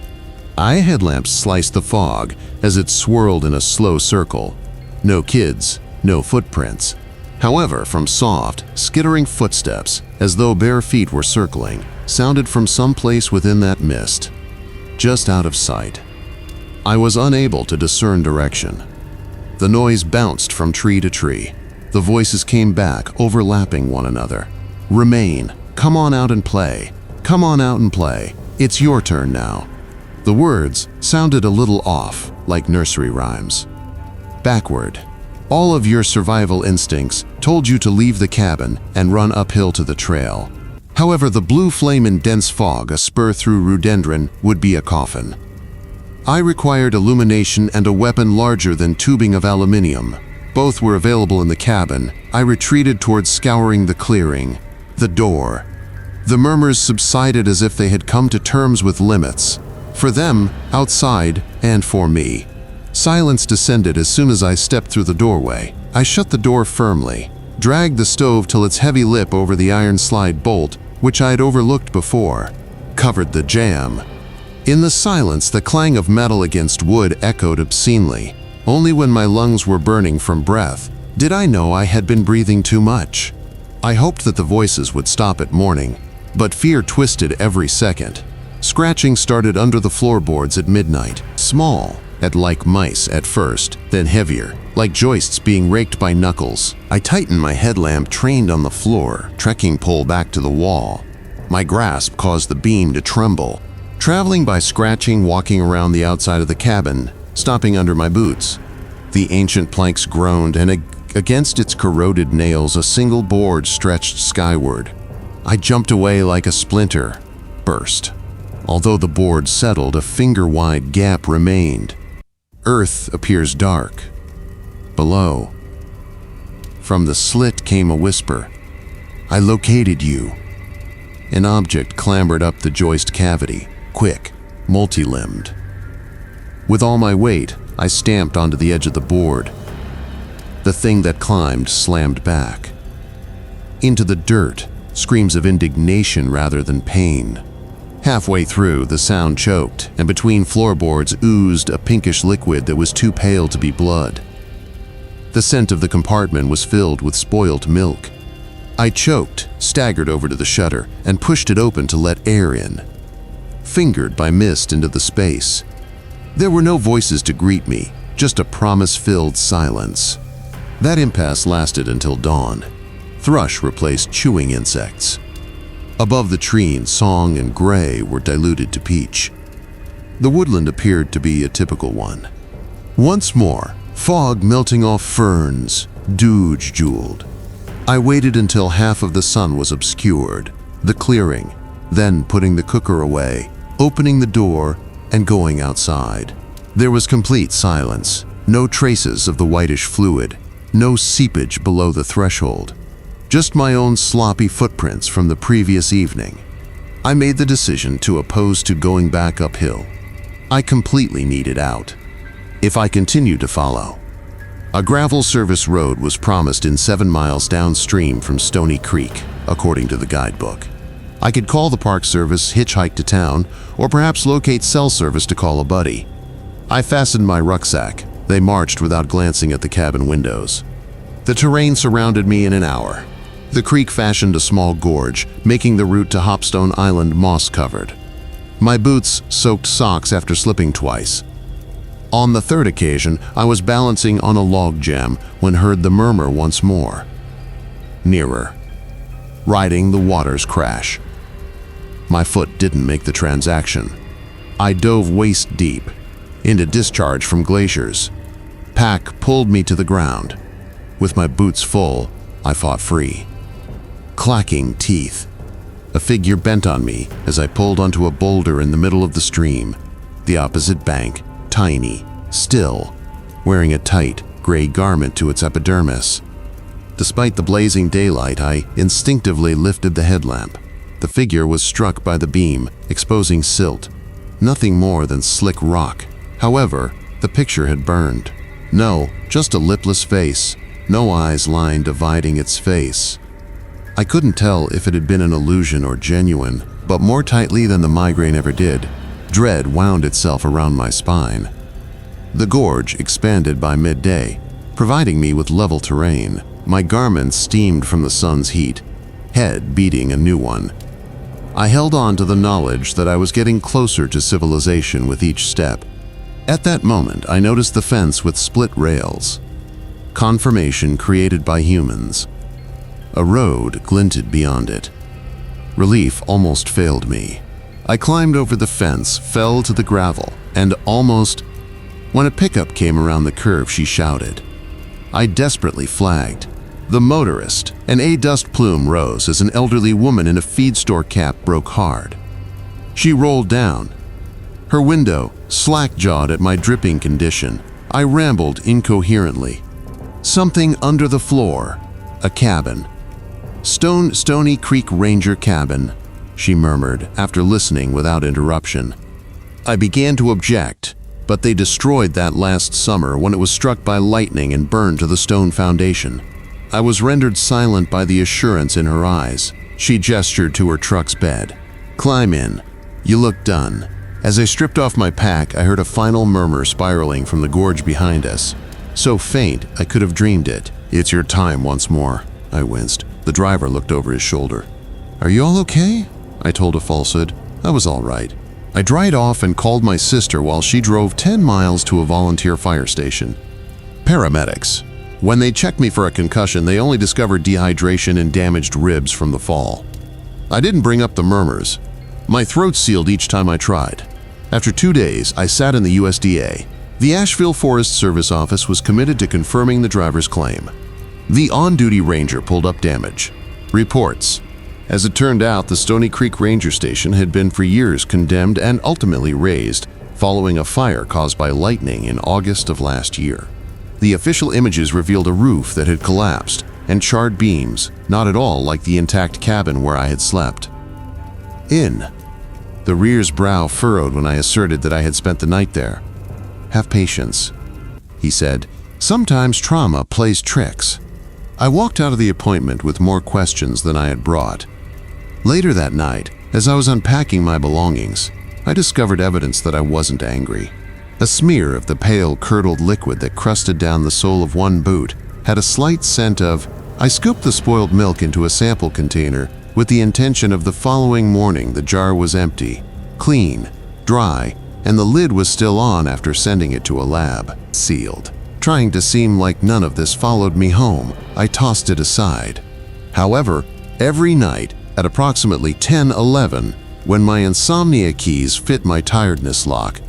Eye headlamps sliced the fog as it swirled in a slow circle. No kids, no footprints. However, from soft, skittering footsteps, as though bare feet were circling, sounded from someplace within that mist, just out of sight. I was unable to discern direction. The noise bounced from tree to tree. The voices came back, overlapping one another. "Remain. Come on out and play. Come on out and play. It's your turn now." The words sounded a little off, like nursery rhymes. Backward. All of your survival instincts told you to leave the cabin and run uphill to the trail. However, the blue flame in dense fog, a spur through rhododendron, would be a coffin. I required illumination and a weapon larger than tubing of aluminium. Both were available in the cabin. I retreated towards scouring the clearing. The door. The murmurs subsided as if they had come to terms with limits. For them, outside, and for me. Silence descended as soon as I stepped through the doorway. I shut the door firmly, dragged the stove till its heavy lip over the iron slide bolt, which I had overlooked before, covered the jamb. In the silence, the clang of metal against wood echoed obscenely. Only when my lungs were burning from breath did I know I had been breathing too much. I hoped that the voices would stop at morning, but fear twisted every second. Scratching started under the floorboards at midnight, small, like mice at first, then heavier, like joists being raked by knuckles. I tightened my headlamp trained on the floor, trekking pole back to the wall. My grasp caused the beam to tremble. Traveling by scratching, walking around the outside of the cabin, stopping under my boots. The ancient planks groaned, and against its corroded nails a single board stretched skyward. I jumped away like a splinter, burst. Although the board settled, a finger-wide gap remained. Earth appears dark. Below. From the slit came a whisper. "I located you." An object clambered up the joist cavity, quick, multi-limbed. With all my weight, I stamped onto the edge of the board. The thing that climbed slammed back. Into the dirt, screams of indignation rather than pain. Halfway through, the sound choked, and between floorboards oozed a pinkish liquid that was too pale to be blood. The scent of the compartment was filled with spoiled milk. I choked, staggered over to the shutter, and pushed it open to let air in. Fingered by mist into the space. There were no voices to greet me, just a promise-filled silence. That impasse lasted until dawn. Thrush replaced chewing insects. Above the tree, song and gray were diluted to peach. The woodland appeared to be a typical one. Once more, fog melting off ferns, dews jeweled. I waited until half of the sun was obscured, the clearing, then putting the cooker away, opening the door, and going outside. There was complete silence, no traces of the whitish fluid, no seepage below the threshold. Just my own sloppy footprints from the previous evening. I made the decision to oppose to going back uphill. I completely needed out. If I continued to follow, a gravel service road was promised in 7 miles downstream from Stony Creek, according to the guidebook. I could call the Park Service, hitchhike to town, or perhaps locate cell service to call a buddy. I fastened my rucksack. They marched without glancing at the cabin windows. The terrain surrounded me in an hour. The creek fashioned a small gorge, making the route to Hopstone Island moss-covered. My boots soaked socks after slipping twice. On the third occasion, I was balancing on a log jam when heard the murmur once more. Nearer. Riding the water's crash. My foot didn't make the transaction. I dove waist deep, into discharge from glaciers. Pack pulled me to the ground. With my boots full, I fought free. Clacking teeth. A figure bent on me as I pulled onto a boulder in the middle of the stream, the opposite bank. Tiny, still, wearing a tight, gray garment to its epidermis. Despite the blazing daylight, I instinctively lifted the headlamp. The figure was struck by the beam, exposing silt. Nothing more than slick rock. However, the picture had burned. No, just a lipless face. No eyes line dividing its face. I couldn't tell if it had been an illusion or genuine, but more tightly than the migraine ever did. Dread wound itself around my spine. The gorge expanded by midday, providing me with level terrain. My garments steamed from the sun's heat, head beating a new one. I held on to the knowledge that I was getting closer to civilization with each step. At that moment, I noticed the fence with split rails. Confirmation created by humans. A road glinted beyond it. Relief almost failed me. I climbed over the fence, fell to the gravel, and almost... When a pickup came around the curve, she shouted. I desperately flagged. The motorist, an A-dust plume rose as an elderly woman in a feed store cap broke hard. She rolled down. Her window, slack-jawed at my dripping condition. I rambled incoherently. Something under the floor. A cabin. Stony Creek Ranger cabin, she murmured after listening without interruption. I began to object, but they destroyed that last summer when it was struck by lightning and burned to the stone foundation. I was rendered silent by the assurance in her eyes. She gestured to her truck's bed. Climb in. You look done. As I stripped off my pack, I heard a final murmur spiraling from the gorge behind us. So faint, I could have dreamed it. It's your time once more, I winced. The driver looked over his shoulder. Are you all okay? I told a falsehood. I was all right. I dried off and called my sister while she drove 10 miles to a volunteer fire station. Paramedics. When they checked me for a concussion, they only discovered dehydration and damaged ribs from the fall. I didn't bring up the murmurs. My throat sealed each time I tried. After 2 days, I sat in the USDA. The Asheville Forest Service office was committed to confirming the driver's claim. The on-duty ranger pulled up damage. Reports. As it turned out, the Stony Creek Ranger Station had been for years condemned and ultimately razed following a fire caused by lightning in August of last year. The official images revealed a roof that had collapsed and charred beams, not at all like the intact cabin where I had slept. The rear's brow furrowed when I asserted that I had spent the night there. Have patience, he said. Sometimes trauma plays tricks. I walked out of the appointment with more questions than I had brought. Later that night, as I was unpacking my belongings, I discovered evidence that I wasn't angry. A smear of the pale, curdled liquid that crusted down the sole of one boot had a slight scent of. I scooped the spoiled milk into a sample container with the intention of the following morning the jar was empty, clean, dry, and the lid was still on after sending it to a lab, sealed. Trying to seem like none of this followed me home, I tossed it aside. However, every night at approximately 10:11, when my insomnia keys fit my tiredness lock,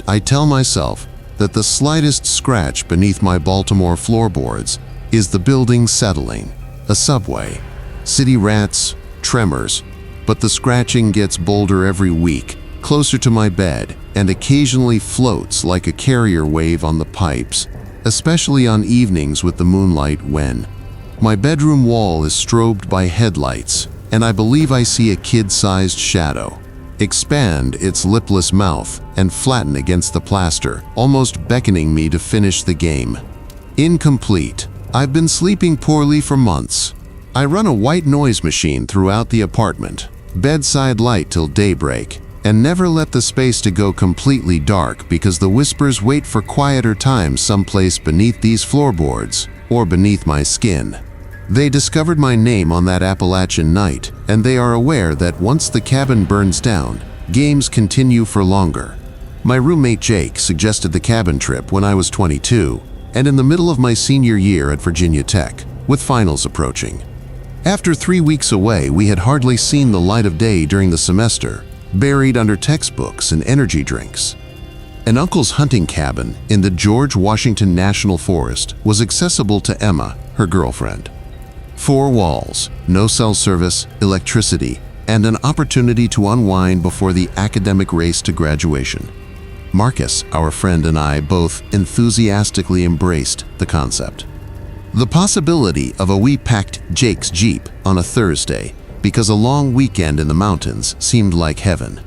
I tell myself that the slightest scratch beneath my Baltimore floorboards is the building settling, a subway, city rats, tremors, but the scratching gets bolder every week, closer to my bed, and occasionally floats like a carrier wave on the pipes, especially on evenings with the moonlight when my bedroom wall is strobed by headlights, and I believe I see a kid-sized shadow expand its lipless mouth and flatten against the plaster, almost beckoning me to finish the game. Incomplete. I've been sleeping poorly for months. I run a white noise machine throughout the apartment, bedside light till daybreak, and never let the space to go completely dark because the whispers wait for quieter times someplace beneath these floorboards or beneath my skin. They discovered my name on that Appalachian night, and they are aware that once the cabin burns down, games continue for longer. My roommate Jake suggested the cabin trip when I was 22, and in the middle of my senior year at Virginia Tech, with finals approaching. After 3 weeks away, we had hardly seen the light of day during the semester, buried under textbooks and energy drinks. An uncle's hunting cabin in the George Washington National Forest was accessible to Emma, her girlfriend. 4 walls, no cell service, electricity, and an opportunity to unwind before the academic race to graduation. Marcus, our friend, and I both enthusiastically embraced the concept. The possibility of a we packed Jake's Jeep on a Thursday because a long weekend in the mountains seemed like heaven.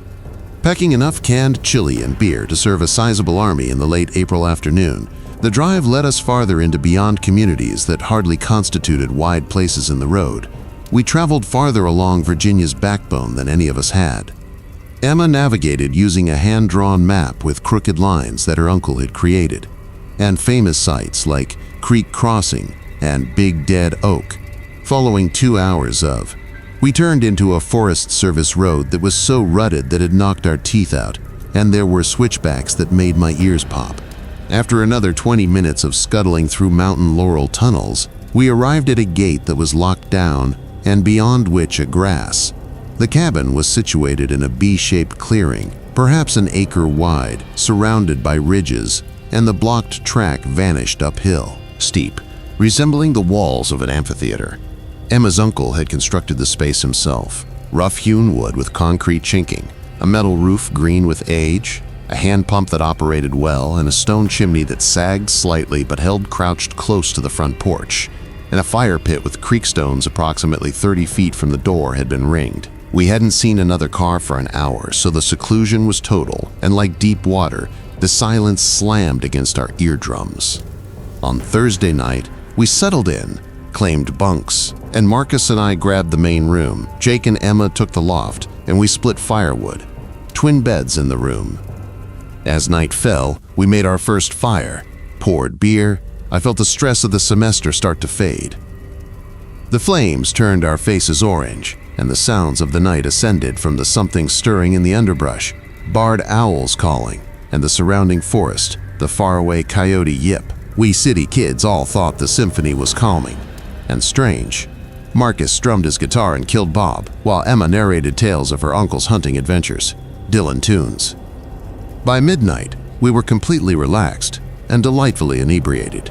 Packing enough canned chili and beer to serve a sizable army in the late April afternoon, the drive led us farther into beyond communities that hardly constituted wide places in the road. We traveled farther along Virginia's backbone than any of us had. Emma navigated using a hand-drawn map with crooked lines that her uncle had created, and famous sites like Creek Crossing and Big Dead Oak. Following 2 hours of, we turned into a Forest Service road that was so rutted that it knocked our teeth out, and there were switchbacks that made my ears pop. After another 20 minutes of scuttling through mountain laurel tunnels, we arrived at a gate that was locked down and beyond which a grass. The cabin was situated in a B-shaped clearing, perhaps an acre wide, surrounded by ridges, and the blocked track vanished uphill, steep, resembling the walls of an amphitheater. Emma's uncle had constructed the space himself, rough-hewn wood with concrete chinking, a metal roof green with age, a hand pump that operated well, and a stone chimney that sagged slightly but held crouched close to the front porch, and a fire pit with creek stones approximately 30 feet from the door had been ringed. We hadn't seen another car for an hour, so the seclusion was total, and like deep water, the silence slammed against our eardrums. On Thursday night, we settled in, claimed bunks, and Marcus and I grabbed the main room. Jake and Emma took the loft, and we split firewood. Twin beds in the room. As night fell, we made our first fire, poured beer. I felt the stress of the semester start to fade. The flames turned our faces orange, and the sounds of the night ascended from the something stirring in the underbrush, barred owls calling, and the surrounding forest, the faraway coyote yip. We city kids all thought the symphony was calming and strange. Marcus strummed his guitar and killed Bob, while Emma narrated tales of her uncle's hunting adventures, Dylan tunes. By midnight, we were completely relaxed and delightfully inebriated.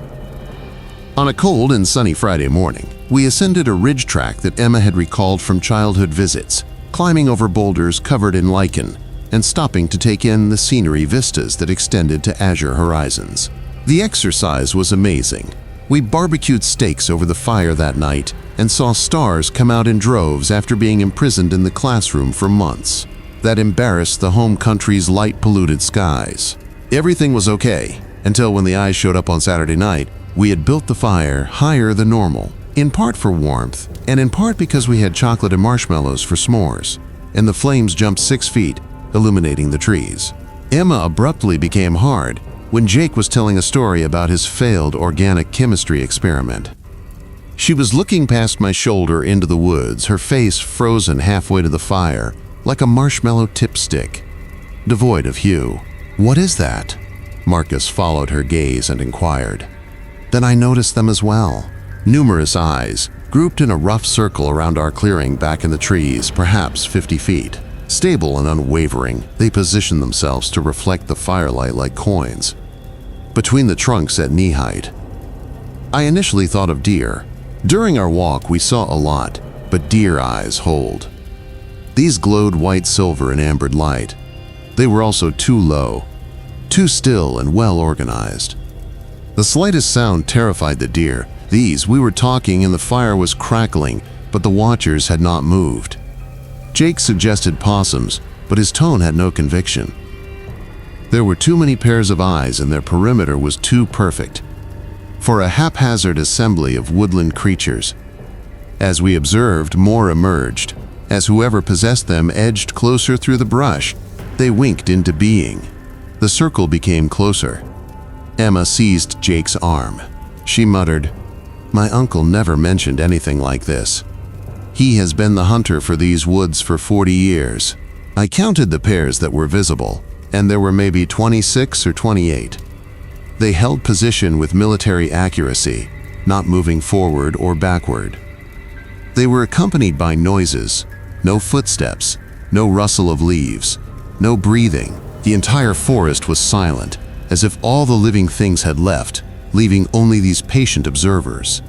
On a cold and sunny Friday morning, we ascended a ridge track that Emma had recalled from childhood visits, climbing over boulders covered in lichen and stopping to take in the scenery vistas that extended to azure horizons. The exercise was amazing. We barbecued steaks over the fire that night and saw stars come out in droves after being imprisoned in the classroom for months. That embarrassed the home country's light-polluted skies. Everything was okay until when the eyes showed up on Saturday night. We had built the fire higher than normal, in part for warmth, and in part because we had chocolate and marshmallows for s'mores, and the flames jumped 6 feet, illuminating the trees. Emma abruptly became hard when Jake was telling a story about his failed organic chemistry experiment. She was looking past my shoulder into the woods, her face frozen halfway to the fire, like a marshmallow tipstick, devoid of hue. "What is that?" Marcus followed her gaze and inquired. Then I noticed them as well. Numerous eyes, grouped in a rough circle around our clearing back in the trees, perhaps 50 feet. Stable and unwavering, they positioned themselves to reflect the firelight like coins, between the trunks at knee height. I initially thought of deer. During our walk, we saw a lot, but deer eyes hold. These glowed white-silver in ambered light. They were also too low, too still and well-organized. The slightest sound terrified the deer. We were talking and the fire was crackling, but the watchers had not moved. Jake suggested possums, but his tone had no conviction. There were too many pairs of eyes and their perimeter was too perfect for a haphazard assembly of woodland creatures. As we observed, more emerged. As whoever possessed them edged closer through the brush, they winked into being. The circle became closer. Emma seized Jake's arm. She muttered, "My uncle never mentioned anything like this. He has been the hunter for these woods for 40 years. I counted the pairs that were visible, and there were maybe 26 or 28. They held position with military accuracy, not moving forward or backward. They were accompanied by noises, no footsteps, no rustle of leaves, no breathing. The entire forest was silent, as if all the living things had left, leaving only these patient observers."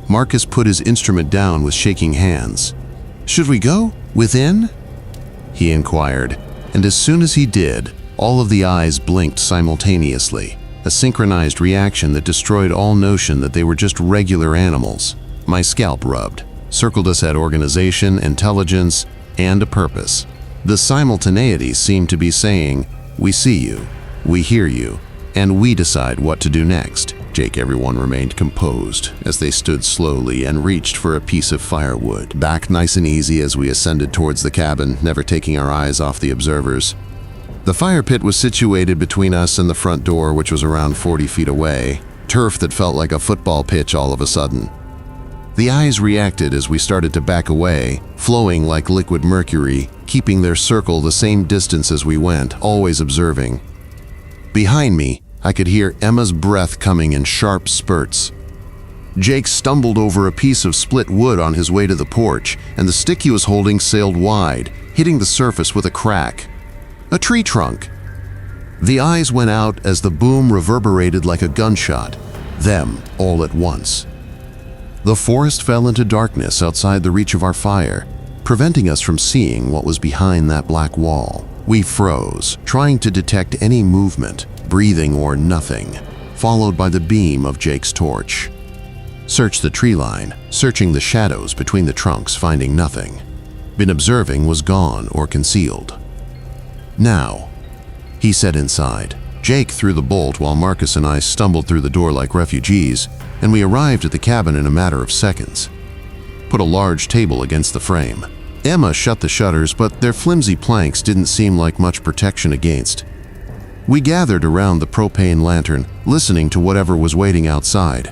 Marcus put his instrument down with shaking hands. "Should we go? Within?" he inquired, and as soon as he did, all of the eyes blinked simultaneously, a synchronized reaction that destroyed all notion that they were just regular animals. My scalp rubbed. Circled us had organization, intelligence, and a purpose. The simultaneity seemed to be saying, "We see you, we hear you, and we decide what to do next." Jake, everyone remained composed as they stood slowly and reached for a piece of firewood. Back nice and easy as we ascended towards the cabin, never taking our eyes off the observers. The fire pit was situated between us and the front door, which was around 40 feet away, turf that felt like a football pitch all of a sudden. The eyes reacted as we started to back away, flowing like liquid mercury, keeping their circle the same distance as we went, always observing. Behind me, I could hear Emma's breath coming in sharp spurts. Jake stumbled over a piece of split wood on his way to the porch, and the stick he was holding sailed wide, hitting the surface with a crack. A tree trunk. The eyes went out as the boom reverberated like a gunshot, them all at once. The forest fell into darkness outside the reach of our fire, preventing us from seeing what was behind that black wall. We froze, trying to detect any movement, breathing or nothing, followed by the beam of Jake's torch. Searched the tree line, searching the shadows between the trunks, finding nothing. Been observing was gone or concealed. "Now," he said inside. Jake threw the bolt while Marcus and I stumbled through the door like refugees, and we arrived at the cabin in a matter of seconds. Put a large table against the frame. Emma shut the shutters, but their flimsy planks didn't seem like much protection against. We gathered around the propane lantern, listening to whatever was waiting outside.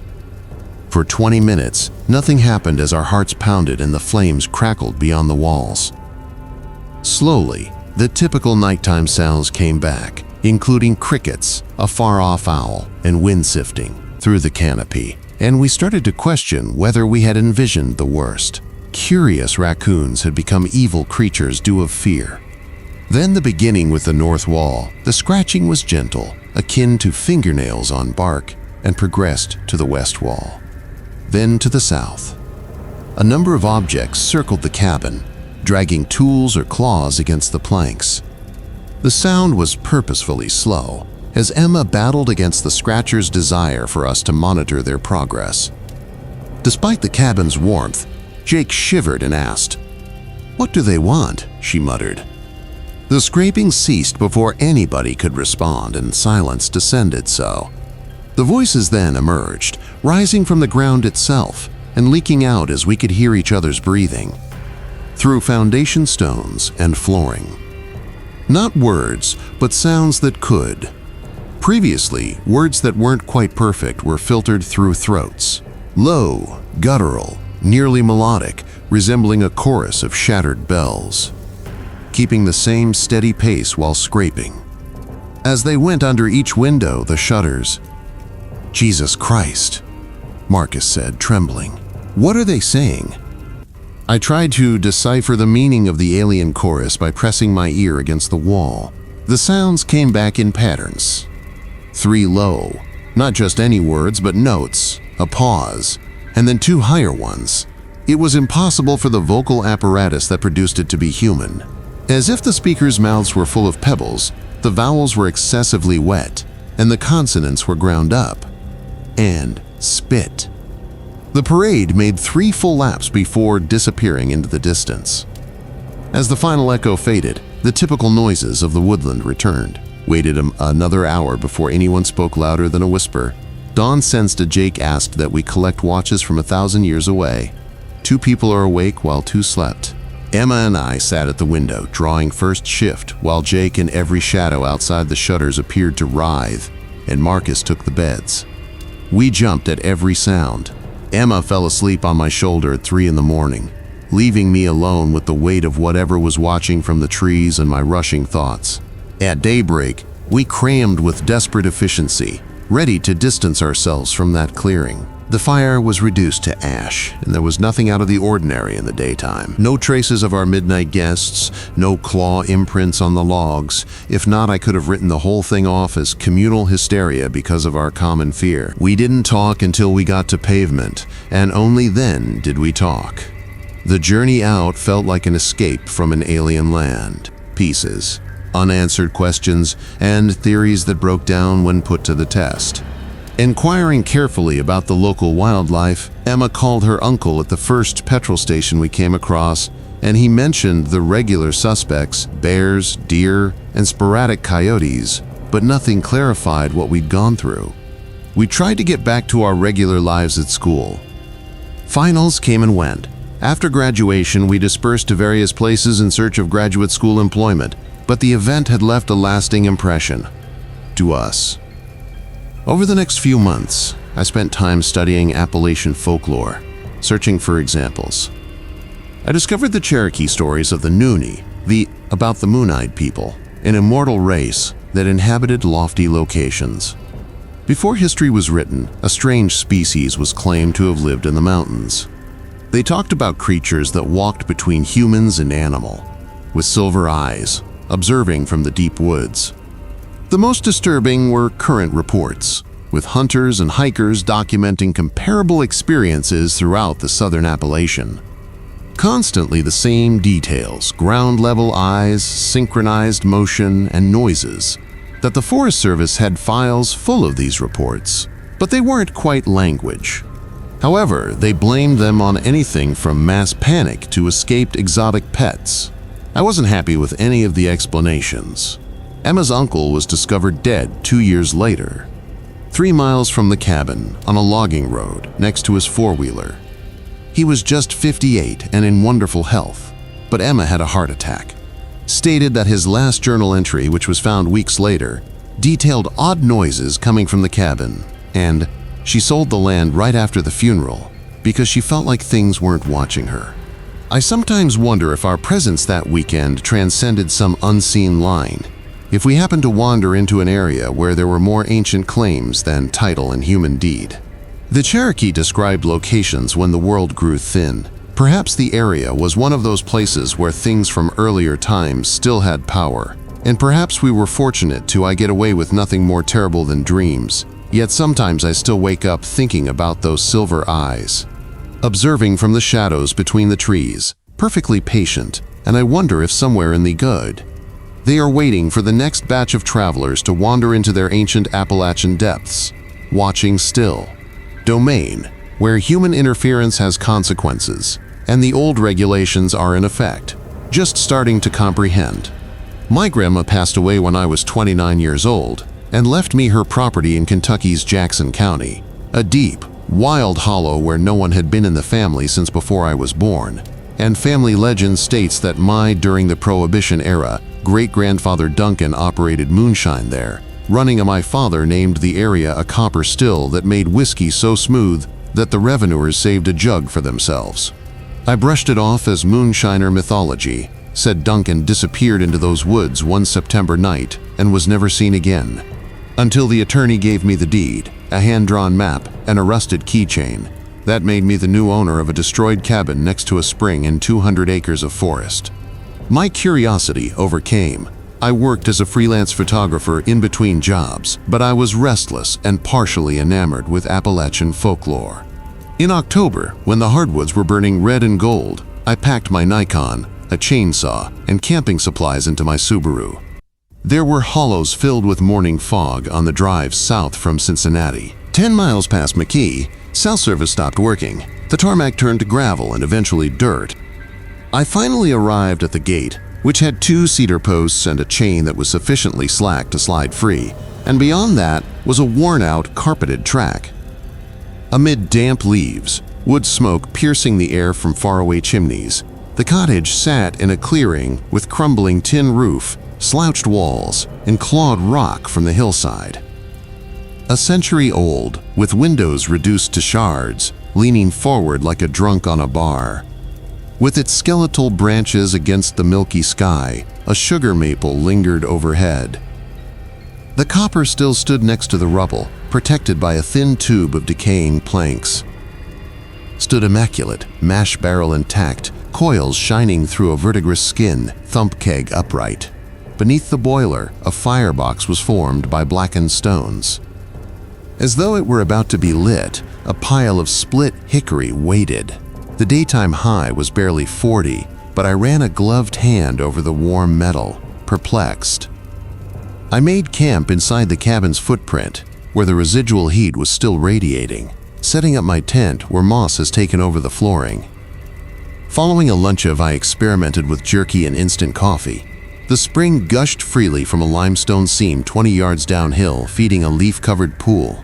For 20 minutes, nothing happened as our hearts pounded and the flames crackled beyond the walls. Slowly, the typical nighttime sounds came back, including crickets, a far-off owl, and wind sifting through the canopy, and we started to question whether we had envisioned the worst. Curious raccoons had become evil creatures due of fear. Then the beginning with the north wall. The scratching was gentle, akin to fingernails on bark, and progressed to the west wall. Then to the south. A number of objects circled the cabin, dragging tools or claws against the planks. The sound was purposefully slow, as Emma battled against the scratchers' desire for us to monitor their progress. Despite the cabin's warmth, Jake shivered and asked, "What do they want?" she muttered. The scraping ceased before anybody could respond, and silence descended. The voices then emerged, rising from the ground itself, and leaking out as we could hear each other's breathing through foundation stones and flooring. Not words, but sounds that could. Previously, words that weren't quite perfect were filtered through throats. Low, guttural, nearly melodic, resembling a chorus of shattered bells, keeping the same steady pace while scraping. As they went under each window, the shutters. "Jesus Christ," Marcus said, trembling. "What are they saying?" I tried to decipher the meaning of the alien chorus by pressing my ear against the wall. The sounds came back in patterns. 3 low, not just any words, but notes, a pause, and then 2 higher ones. It was impossible for the vocal apparatus that produced it to be human. As if the speakers' mouths were full of pebbles, the vowels were excessively wet, and the consonants were ground up. And spit. The parade made 3 full laps before disappearing into the distance. As the final echo faded, the typical noises of the woodland returned. Waited another hour before anyone spoke louder than a whisper. Dawn sensed a Jake asked that we collect watches from 1,000 years away. 2 people are awake while 2 slept. Emma and I sat at the window, drawing first shift, while Jake and every shadow outside the shutters appeared to writhe, and Marcus took the beds. We jumped at every sound. Emma fell asleep on my shoulder at 3 in the morning, leaving me alone with the weight of whatever was watching from the trees and my rushing thoughts. At daybreak, we crammed with desperate efficiency, ready to distance ourselves from that clearing. The fire was reduced to ash, and there was nothing out of the ordinary in the daytime. No traces of our midnight guests, no claw imprints on the logs. If not, I could have written the whole thing off as communal hysteria because of our common fear. We didn't talk until we got to pavement, and only then did we talk. The journey out felt like an escape from an alien land. Pieces, unanswered questions, and theories that broke down when put to the test. Inquiring carefully about the local wildlife, Emma called her uncle at the first petrol station we came across, and he mentioned the regular suspects, bears, deer, and sporadic coyotes, but nothing clarified what we'd gone through. We tried to get back to our regular lives at school. Finals came and went. After graduation, we dispersed to various places in search of graduate school employment, but the event had left a lasting impression. To us. Over the next few months, I spent time studying Appalachian folklore, searching for examples. I discovered the Cherokee stories of the Noonie, about the Moon-Eyed people, an immortal race that inhabited lofty locations. Before history was written, a strange species was claimed to have lived in the mountains. They talked about creatures that walked between humans and animal, with silver eyes, observing from the deep woods. The most disturbing were current reports, with hunters and hikers documenting comparable experiences throughout the southern Appalachian. Constantly the same details, ground-level eyes, synchronized motion, and noises. That the Forest Service had files full of these reports, but they weren't quite language. However, they blamed them on anything from mass panic to escaped exotic pets. I wasn't happy with any of the explanations. Emma's uncle was discovered dead 2 years later, 3 miles from the cabin on a logging road next to his four-wheeler. He was just 58 and in wonderful health, but Emma had a heart attack. Stated that his last journal entry, which was found weeks later, detailed odd noises coming from the cabin, and she sold the land right after the funeral because she felt like things weren't watching her. I sometimes wonder if our presence that weekend transcended some unseen line. If we happened to wander into an area where there were more ancient claims than title and human deed. The Cherokee described locations when the world grew thin. Perhaps the area was one of those places where things from earlier times still had power. And perhaps we were fortunate to get away with nothing more terrible than dreams. Yet sometimes I still wake up thinking about those silver eyes. Observing from the shadows between the trees, perfectly patient, and I wonder if somewhere in the good, they are waiting for the next batch of travelers to wander into their ancient Appalachian depths, watching still. Domain, where human interference has consequences, and the old regulations are in effect, just starting to comprehend. My grandma passed away when I was 29 years old and left me her property in Kentucky's Jackson County, a deep, wild hollow where no one had been in the family since before I was born, and family legend states that during the Prohibition era, great-grandfather Duncan operated moonshine there, running my father named the area a copper still that made whiskey so smooth that the revenuers saved a jug for themselves. I brushed it off as moonshiner mythology, said Duncan disappeared into those woods one September night and was never seen again. Until the attorney gave me the deed, a hand-drawn map, and a rusted keychain. That made me the new owner of a destroyed cabin next to a spring in 200 acres of forest. My curiosity overcame. I worked as a freelance photographer in between jobs, but I was restless and partially enamored with Appalachian folklore. In October, when the hardwoods were burning red and gold, I packed my Nikon, a chainsaw, and camping supplies into my Subaru. There were hollows filled with morning fog on the drive south from Cincinnati. 10 miles past McKee, cell service stopped working. The tarmac turned to gravel and eventually dirt. I finally arrived at the gate, which had 2 cedar posts and a chain that was sufficiently slack to slide free, and beyond that was a worn-out, carpeted track. Amid damp leaves, wood smoke piercing the air from faraway chimneys, the cottage sat in a clearing with crumbling tin roof, slouched walls, and clawed rock from the hillside. A century old, with windows reduced to shards, leaning forward like a drunk on a bar. With its skeletal branches against the milky sky, a sugar maple lingered overhead. The copper still stood next to the rubble, protected by a thin tube of decaying planks. Stood immaculate, mash barrel intact, coils shining through a verdigris skin, thump keg upright. Beneath the boiler, a firebox was formed by blackened stones. As though it were about to be lit, a pile of split hickory waited. The daytime high was barely 40, but I ran a gloved hand over the warm metal, perplexed. I made camp inside the cabin's footprint, where the residual heat was still radiating, setting up my tent where moss has taken over the flooring. Following a luncheon, I experimented with jerky and instant coffee. The spring gushed freely from a limestone seam 20 yards downhill, feeding a leaf-covered pool.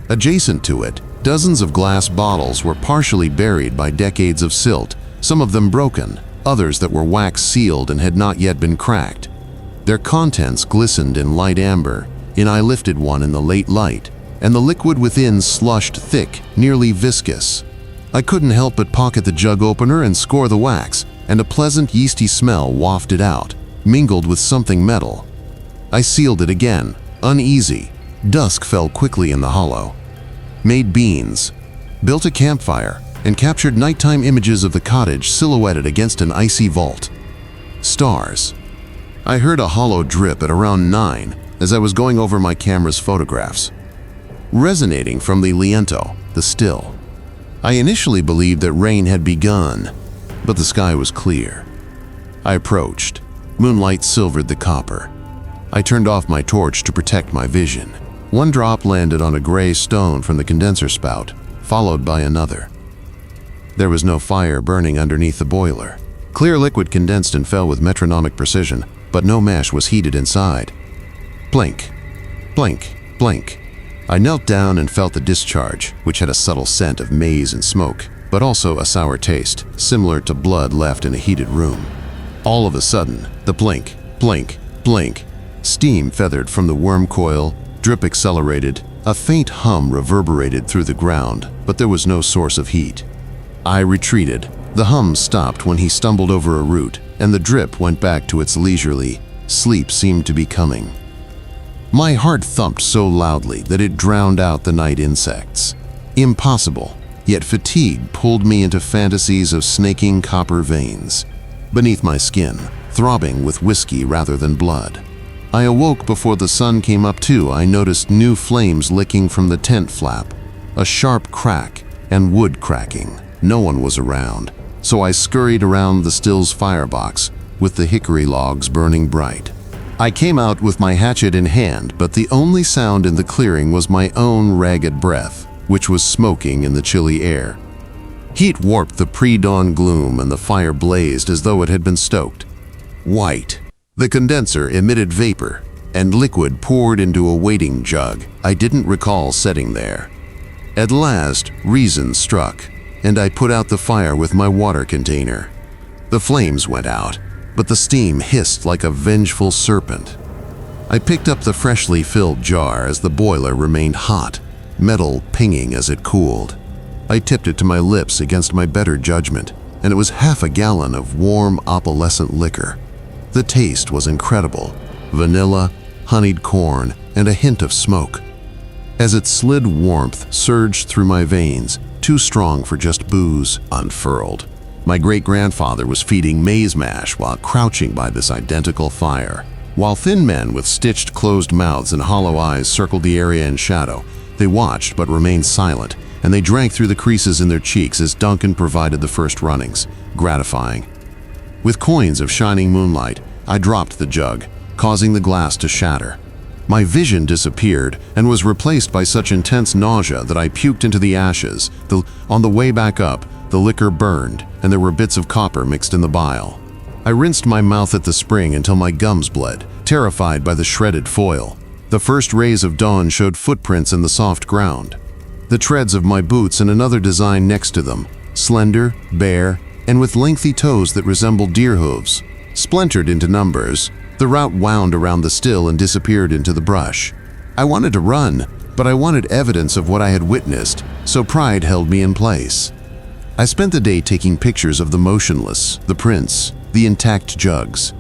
Adjacent to it, dozens of glass bottles were partially buried by decades of silt, some of them broken, others that were wax-sealed and had not yet been cracked. Their contents glistened in light amber, and I lifted one in the late light, and the liquid within slushed thick, nearly viscous. I couldn't help but pocket the jug opener and score the wax, and a pleasant yeasty smell wafted out, mingled with something metal. I sealed it again, uneasy. Dusk fell quickly in the hollow. Made beans, built a campfire, and captured nighttime images of the cottage silhouetted against an icy vault. Stars. I heard a hollow drip at around 9 as I was going over my camera's photographs, resonating from the liento, the still. I initially believed that rain had begun, but the sky was clear. I approached. Moonlight silvered the copper. I turned off my torch to protect my vision. One drop landed on a gray stone from the condenser spout, followed by another. There was no fire burning underneath the boiler. Clear liquid condensed and fell with metronomic precision, but no mesh was heated inside. Blink, blink, blink. I knelt down and felt the discharge, which had a subtle scent of maize and smoke, but also a sour taste, similar to blood left in a heated room. All of a sudden, the blink, blink, blink. Steam feathered from the worm coil, drip accelerated, a faint hum reverberated through the ground, but there was no source of heat. I retreated. The hum stopped when he stumbled over a root, and the drip went back to its leisurely. Sleep seemed to be coming. My heart thumped so loudly that it drowned out the night insects. Impossible, yet fatigue pulled me into fantasies of snaking copper veins beneath my skin, throbbing with whiskey rather than blood. I awoke before the sun came up too. I noticed new flames licking from the tent flap, a sharp crack, and wood cracking. No one was around, so I scurried around the still's firebox with the hickory logs burning bright. I came out with my hatchet in hand, but the only sound in the clearing was my own ragged breath, which was smoking in the chilly air. Heat warped the pre-dawn gloom, and the fire blazed as though it had been stoked. White. The condenser emitted vapor, and liquid poured into a waiting jug I didn't recall setting there. At last, reason struck, and I put out the fire with my water container. The flames went out, but the steam hissed like a vengeful serpent. I picked up the freshly filled jar as the boiler remained hot, metal pinging as it cooled. I tipped it to my lips against my better judgment, and it was half a gallon of warm, opalescent liquor. The taste was incredible: vanilla, honeyed corn, and a hint of smoke. As it slid, warmth surged through my veins, too strong for just booze, unfurled. My great-grandfather was feeding maize mash while crouching by this identical fire. While thin men with stitched closed mouths and hollow eyes circled the area in shadow, they watched but remained silent, and they drank through the creases in their cheeks as Duncan provided the first runnings, gratifying. With coins of shining moonlight, I dropped the jug, causing the glass to shatter. My vision disappeared and was replaced by such intense nausea that I puked into the ashes. On the way back up, the liquor burned, and there were bits of copper mixed in the bile. I rinsed my mouth at the spring until my gums bled, terrified by the shredded foil. The first rays of dawn showed footprints in the soft ground. The treads of my boots and another design next to them, slender, bare, and with lengthy toes that resembled deer hooves. Splintered into numbers, the route wound around the still and disappeared into the brush. I wanted to run, but I wanted evidence of what I had witnessed, so pride held me in place. I spent the day taking pictures of the motionless, the prints, the intact jugs.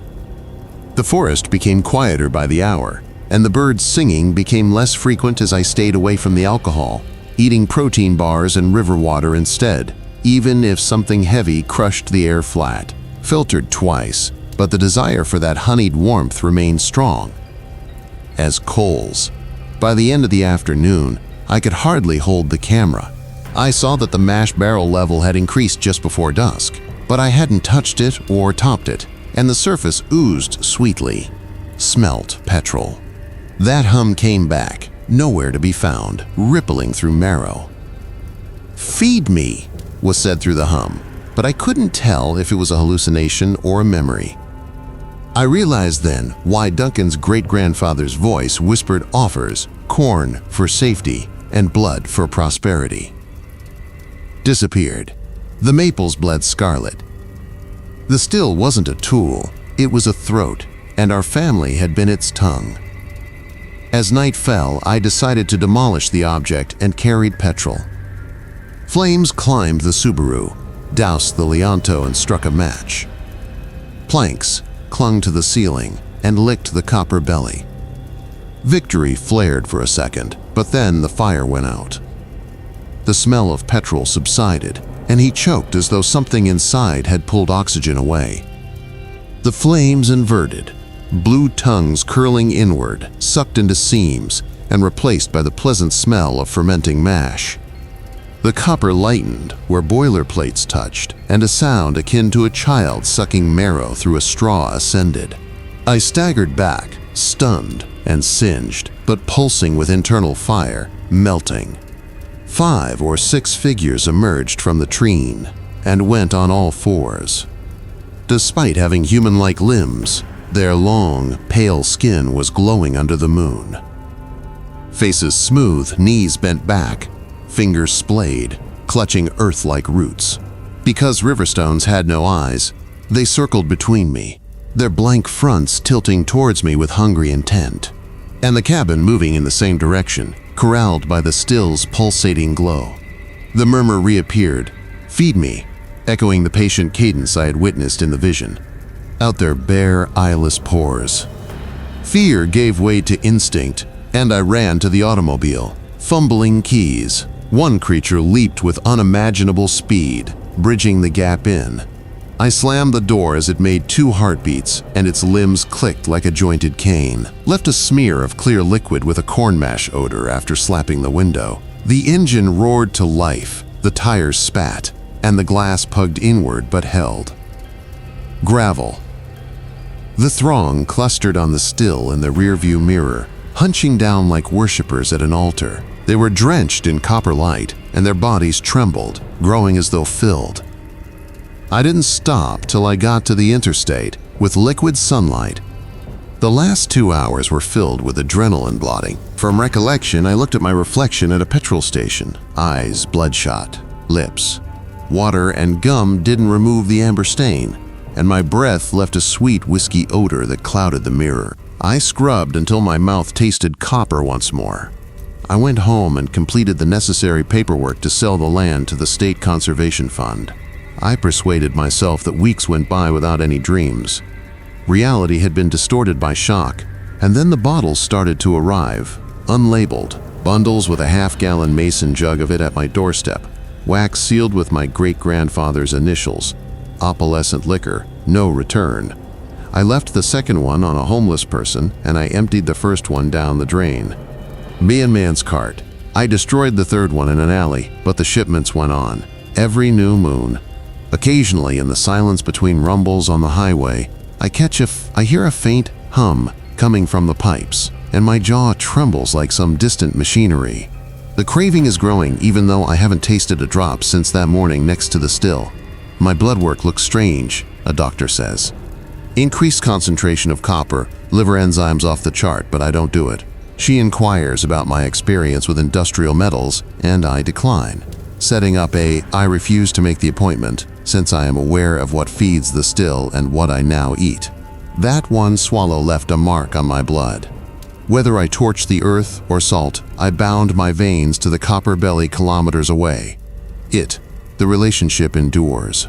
The forest became quieter by the hour, and the birds singing became less frequent as I stayed away from the alcohol, eating protein bars and river water instead, even if something heavy crushed the air flat. Filtered twice, but the desire for that honeyed warmth remained strong. As coals. By the end of the afternoon, I could hardly hold the camera. I saw that the mash barrel level had increased just before dusk, but I hadn't touched it or topped it, and the surface oozed sweetly. Smelt petrol. That hum came back, nowhere to be found, rippling through marrow. "Feed me," was said through the hum, but I couldn't tell if it was a hallucination or a memory. I realized then why Duncan's great-grandfather's voice whispered offers, corn for safety and blood for prosperity. Disappeared. The maples bled scarlet. The still wasn't a tool, it was a throat, and our family had been its tongue. As night fell, I decided to demolish the object and carried petrol. Flames climbed the Subaru, doused the Leonto and struck a match. Planks clung to the ceiling and licked the copper belly. Victory flared for a second, but then the fire went out. The smell of petrol subsided, and he choked as though something inside had pulled oxygen away. The flames inverted, blue tongues curling inward, sucked into seams, and replaced by the pleasant smell of fermenting mash. The copper lightened where boiler plates touched, and a sound akin to a child sucking marrow through a straw ascended. I staggered back, stunned and singed, but pulsing with internal fire, melting. 5 or 6 figures emerged from the treen and went on all fours. Despite having human-like limbs, their long, pale skin was glowing under the moon. Faces smooth, knees bent back, fingers splayed, clutching earth-like roots. Because Riverstones had no eyes, they circled between me, their blank fronts tilting towards me with hungry intent, and the cabin moving in the same direction, corralled by the still's pulsating glow. The murmur reappeared, "Feed me," echoing the patient cadence I had witnessed in the vision. Out their bare, eyeless pores. Fear gave way to instinct, and I ran to the automobile, fumbling keys. One creature leaped with unimaginable speed, bridging the gap in. I slammed the door as it made 2 heartbeats, and its limbs clicked like a jointed cane, left a smear of clear liquid with a corn mash odor after slapping the window. The engine roared to life, the tires spat, and the glass pugged inward but held. Gravel. The throng clustered on the still in the rearview mirror, hunching down like worshippers at an altar. They were drenched in copper light, and their bodies trembled, growing as though filled. I didn't stop till I got to the interstate with liquid sunlight. The last 2 hours were filled with adrenaline blotting. From recollection, I looked at my reflection at a petrol station. Eyes bloodshot, lips. Water and gum didn't remove the amber stain, and my breath left a sweet whiskey odor that clouded the mirror. I scrubbed until my mouth tasted copper once more. I went home and completed the necessary paperwork to sell the land to the State Conservation Fund. I persuaded myself that weeks went by without any dreams. Reality had been distorted by shock, and then the bottles started to arrive, unlabeled, bundles with a half-gallon mason jug of it at my doorstep, wax sealed with my great-grandfather's initials, opalescent liquor, no return. I left the second one on a homeless person, and I emptied the first one down the drain. Me and man's cart. I destroyed the third one in an alley, but the shipments went on, every new moon. Occasionally, in the silence between rumbles on the highway, I hear a faint hum coming from the pipes, and my jaw trembles like some distant machinery. The craving is growing even though I haven't tasted a drop since that morning next to the still. My blood work looks strange, a doctor says. Increased concentration of copper, liver enzymes off the chart, but I don't do it. She inquires about my experience with industrial metals, and I decline, setting up I refuse to make the appointment, since I am aware of what feeds the still and what I now eat. That one swallow left a mark on my blood. Whether I torched the earth or salt, I bound my veins to the copper belly kilometers away. The relationship endures.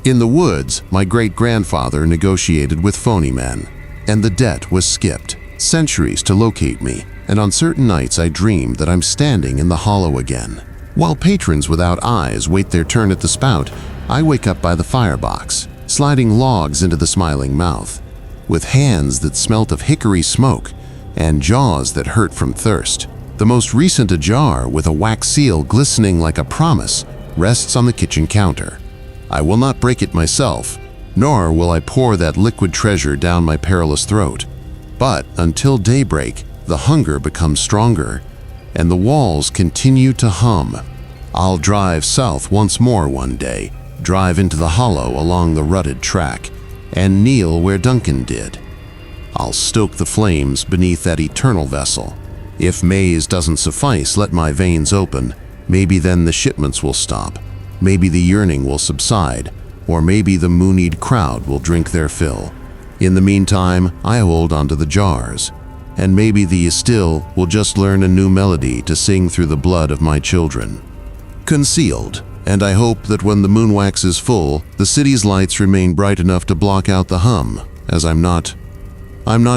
In the woods, my great-grandfather negotiated with phony men, and the debt was skipped. Centuries to locate me, and on certain nights I dream that I'm standing in the hollow again. While patrons without eyes wait their turn at the spout, I wake up by the firebox, sliding logs into the smiling mouth, with hands that smelt of hickory smoke and jaws that hurt from thirst. The most recent ajar, with a wax seal glistening like a promise, rests on the kitchen counter. I will not break it myself, nor will I pour that liquid treasure down my perilous throat. But until daybreak, the hunger becomes stronger, and the walls continue to hum. I'll drive south once more one day, drive into the hollow along the rutted track, and kneel where Duncan did. I'll stoke the flames beneath that eternal vessel. If maize doesn't suffice, let my veins open. Maybe then the shipments will stop. Maybe the yearning will subside, or maybe the moonied crowd will drink their fill. In the meantime, I hold onto the jars, and maybe the still will just learn a new melody to sing through the blood of my children. Concealed, and I hope that when the moon wax is full, the city's lights remain bright enough to block out the hum, as I'm not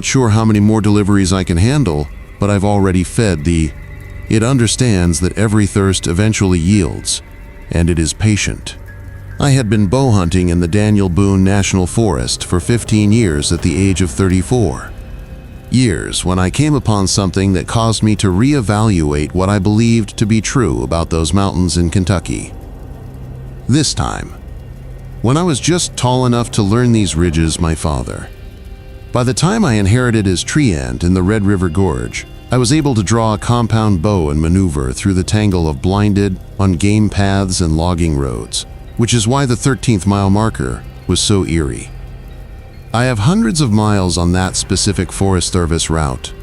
sure how many more deliveries I can handle, but I've already fed it understands that every thirst eventually yields, and it is patient. I had been bow hunting in the Daniel Boone National Forest for 15 years at the age of 34. Years when I came upon something that caused me to reevaluate what I believed to be true about those mountains in Kentucky. This time, when I was just tall enough to learn these ridges my father. By the time I inherited his tree ant in the Red River Gorge, I was able to draw a compound bow and maneuver through the tangle of blinded, on game paths and logging roads, which is why the 13th mile marker was so eerie. I have hundreds of miles on that specific Forest Service route.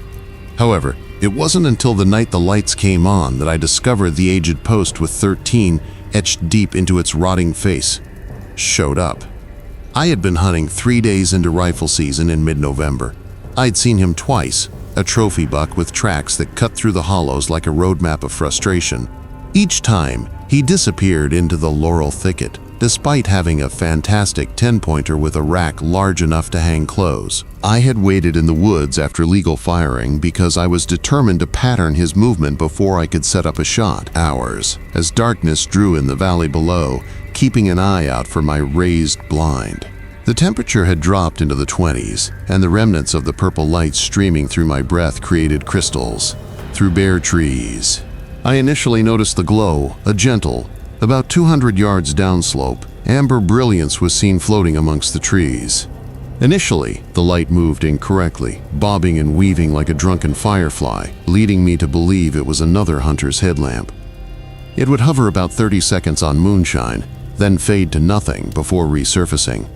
However, it wasn't until the night the lights came on that I discovered the aged post with 13 etched deep into its rotting face showed up. I had been hunting 3 days into rifle season in mid-November. I'd seen him twice, a trophy buck with tracks that cut through the hollows like a roadmap of frustration. Each time, he disappeared into the laurel thicket, despite having a fantastic 10-pointer with a rack large enough to hang clothes. I had waited in the woods after legal firing because I was determined to pattern his movement before I could set up a shot. Hours, as darkness drew in the valley below, keeping an eye out for my raised blind. The temperature had dropped into the 20s, and the remnants of the purple light streaming through my breath created crystals through bare trees. I initially noticed the glow, a gentle, about 200 yards downslope, amber brilliance was seen floating amongst the trees. Initially, the light moved incorrectly, bobbing and weaving like a drunken firefly, leading me to believe it was another hunter's headlamp. It would hover about 30 seconds on moonshine, then fade to nothing before resurfacing.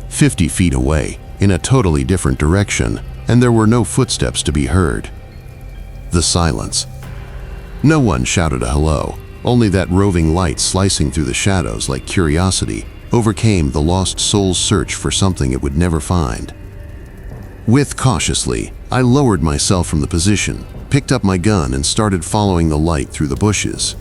50 feet away, in a totally different direction, and there were no footsteps to be heard. The silence. No one shouted a hello, only that roving light slicing through the shadows like curiosity overcame the lost soul's search for something it would never find. With cautiously, I lowered myself from the position, picked up my gun, and started following the light through the bushes.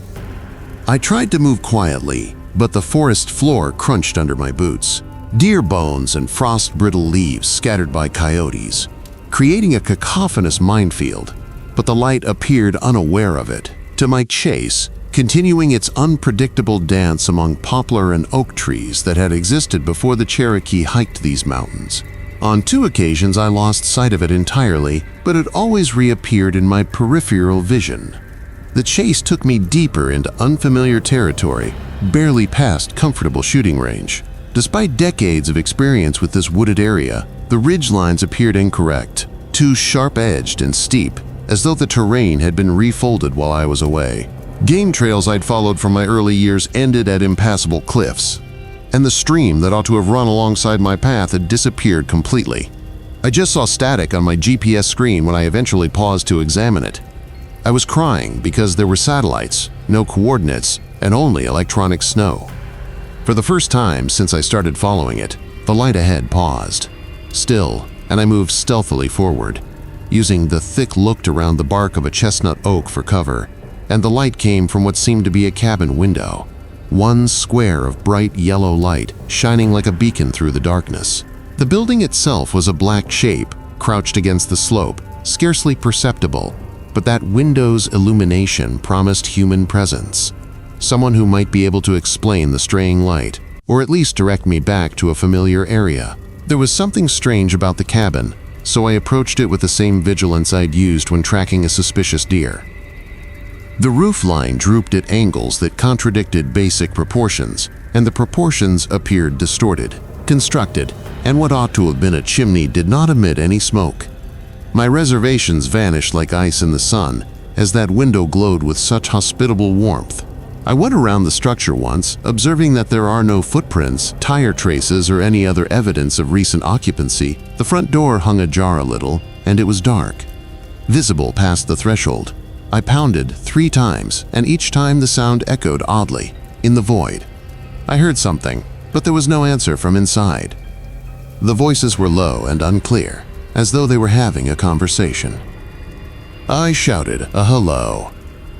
I tried to move quietly, but the forest floor crunched under my boots. Deer bones and frost-brittle leaves scattered by coyotes, creating a cacophonous minefield, but the light appeared unaware of it. To my chase, continuing its unpredictable dance among poplar and oak trees that had existed before the Cherokee hiked these mountains. On 2 occasions I lost sight of it entirely, but it always reappeared in my peripheral vision. The chase took me deeper into unfamiliar territory, barely past comfortable shooting range. Despite decades of experience with this wooded area, the ridgelines appeared incorrect, too sharp-edged and steep, as though the terrain had been refolded while I was away. Game trails I'd followed from my early years ended at impassable cliffs, and the stream that ought to have run alongside my path had disappeared completely. I just saw static on my GPS screen when I eventually paused to examine it. I was crying because there were satellites, no coordinates, and only electronic snow. For the first time since I started following it, the light ahead paused. Still, and I moved stealthily forward, using the thick looked around the bark of a chestnut oak for cover, and the light came from what seemed to be a cabin window. One square of bright yellow light shining like a beacon through the darkness. The building itself was a black shape, crouched against the slope, scarcely perceptible, but that window's illumination promised human presence. Someone who might be able to explain the straying light, or at least direct me back to a familiar area. There was something strange about the cabin, so I approached it with the same vigilance I'd used when tracking a suspicious deer. The roof line drooped at angles that contradicted basic proportions, and the proportions appeared distorted, constructed, and what ought to have been a chimney did not emit any smoke. My reservations vanished like ice in the sun, as that window glowed with such hospitable warmth. I went around the structure once, observing that there are no footprints, tire traces, or any other evidence of recent occupancy. The front door hung ajar a little, and it was dark, visible past the threshold. I pounded 3 times, and each time the sound echoed oddly, in the void. I heard something, but there was no answer from inside. The voices were low and unclear, as though they were having a conversation. I shouted a hello,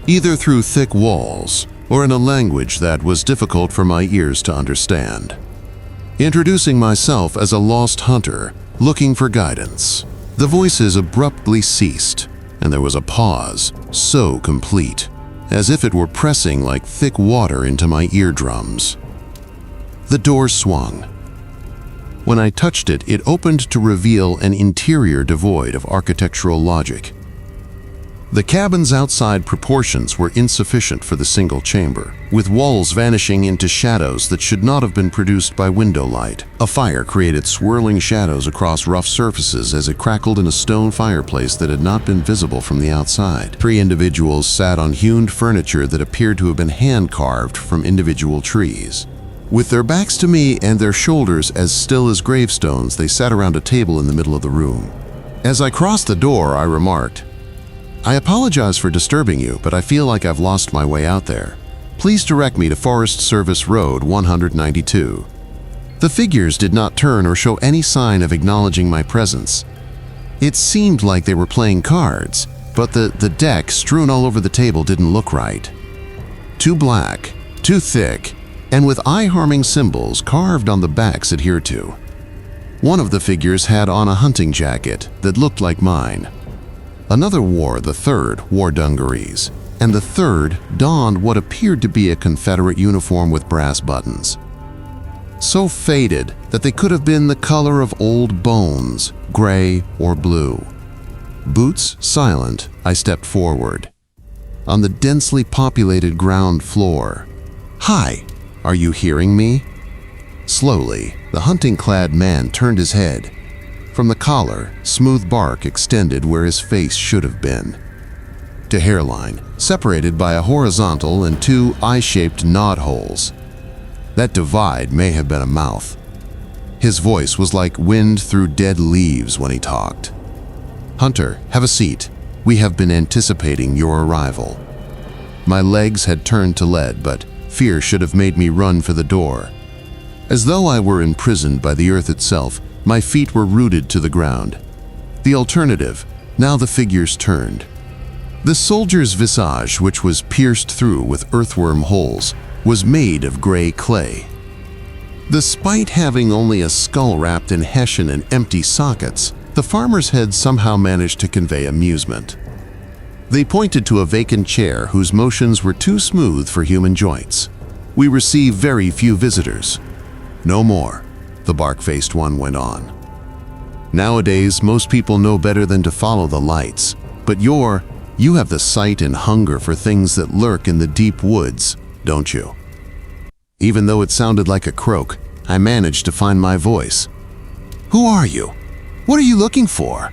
either through thick walls or in a language that was difficult for my ears to understand, introducing myself as a lost hunter looking for guidance. The voices abruptly ceased, and there was a pause, so complete, as if it were pressing like thick water into my eardrums. The door swung. When I touched it, it opened to reveal an interior devoid of architectural logic. The cabin's outside proportions were insufficient for the single chamber, with walls vanishing into shadows that should not have been produced by window light. A fire created swirling shadows across rough surfaces as it crackled in a stone fireplace that had not been visible from the outside. 3 individuals sat on hewn furniture that appeared to have been hand-carved from individual trees. With their backs to me and their shoulders as still as gravestones, they sat around a table in the middle of the room. As I crossed the door, I remarked, "I apologize for disturbing you, but I feel like I've lost my way out there. Please direct me to Forest Service Road 192. The figures did not turn or show any sign of acknowledging my presence. It seemed like they were playing cards, but the deck strewn all over the table didn't look right. Too black, too thick, and with eye-harming symbols carved on the backs adhered to. One of the figures had on a hunting jacket that looked like mine. Another the third wore dungarees, and the third donned what appeared to be a Confederate uniform with brass buttons, so faded that they could have been the color of old bones, gray or blue. Boots silent, I stepped forward. On the densely populated ground floor. "Hi, are you hearing me?" Slowly, the hunting-clad man turned his head. From the collar, smooth bark extended where his face should have been, to hairline, separated by a horizontal and 2 eye-shaped nod holes. That divide may have been a mouth. His voice was like wind through dead leaves when he talked. "Hunter, have a seat. We have been anticipating your arrival." My legs had turned to lead, but fear should have made me run for the door. As though I were imprisoned by the earth itself, my feet were rooted to the ground. The alternative, now the figures turned. The soldier's visage, which was pierced through with earthworm holes, was made of gray clay. Despite having only a skull wrapped in hessian and empty sockets, the farmer's head somehow managed to convey amusement. They pointed to a vacant chair whose motions were too smooth for human joints. "We receive very few visitors." "No more," the bark-faced one went on. "Nowadays, most people know better than to follow the lights, but you have the sight and hunger for things that lurk in the deep woods, don't you?" Even though it sounded like a croak, I managed to find my voice. "Who are you? What are you looking for?"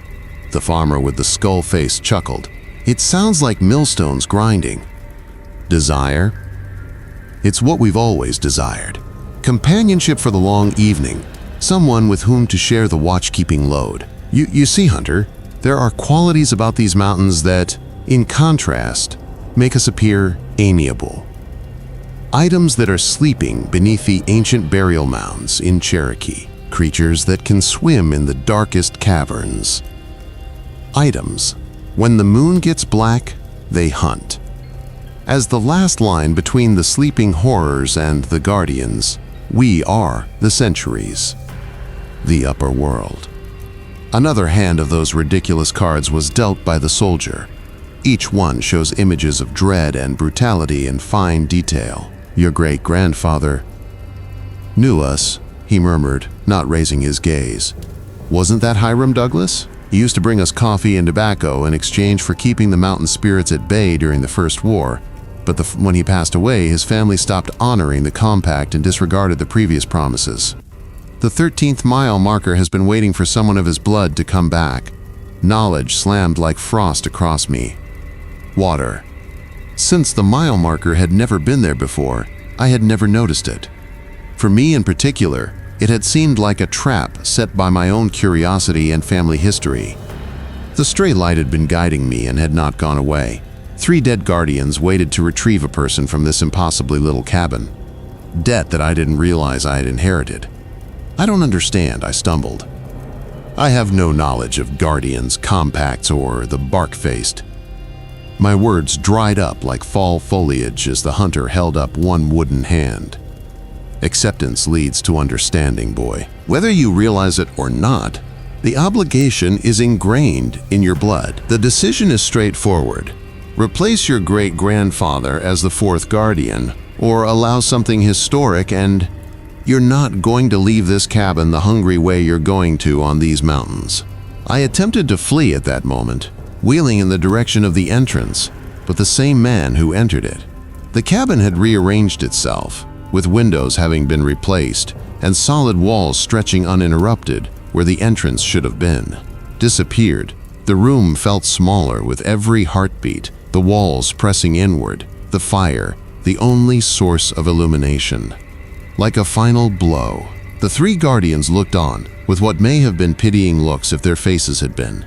The farmer with the skull face chuckled. "It sounds like millstones grinding." "Desire? It's what we've always desired. Companionship for the long evening, someone with whom to share the watch-keeping load. You see, Hunter, there are qualities about these mountains that, in contrast, make us appear amiable. Items that are sleeping beneath the ancient burial mounds in Cherokee, creatures that can swim in the darkest caverns. Items, when the moon gets black, they hunt." As the last line between the sleeping horrors and the guardians, we are the centuries. The upper world. Another hand of those ridiculous cards was dealt by the soldier. Each one shows images of dread and brutality in fine detail. "Your great-grandfather knew us," he murmured, not raising his gaze. "Wasn't that Hiram Douglas? He used to bring us coffee and tobacco in exchange for keeping the mountain spirits at bay during the First War. But when he passed away, his family stopped honoring the compact and disregarded the previous promises. The 13th mile marker has been waiting for someone of his blood to come back." Knowledge slammed like frost across me. Water. Since the mile marker had never been there before, I had never noticed it. For me in particular, it had seemed like a trap set by my own curiosity and family history. The stray light had been guiding me and had not gone away. 3 dead guardians waited to retrieve a person from this impossibly little cabin. Debt that I didn't realize I had inherited. "I don't understand," I stumbled. "I have no knowledge of guardians, compacts, or the bark-faced." My words dried up like fall foliage as the hunter held up one wooden hand. "Acceptance leads to understanding, boy. Whether you realize it or not, the obligation is ingrained in your blood. The decision is straightforward. Replace your great-grandfather as the 4th guardian, or allow something historic, and you're not going to leave this cabin the hungry way you're going to on these mountains." I attempted to flee at that moment, wheeling in the direction of the entrance, but the same man who entered it. The cabin had rearranged itself, with windows having been replaced and solid walls stretching uninterrupted where the entrance should have been. Disappeared. The room felt smaller with every heartbeat, the walls pressing inward, the fire, the only source of illumination. Like a final blow, the 3 guardians looked on, with what may have been pitying looks if their faces had been.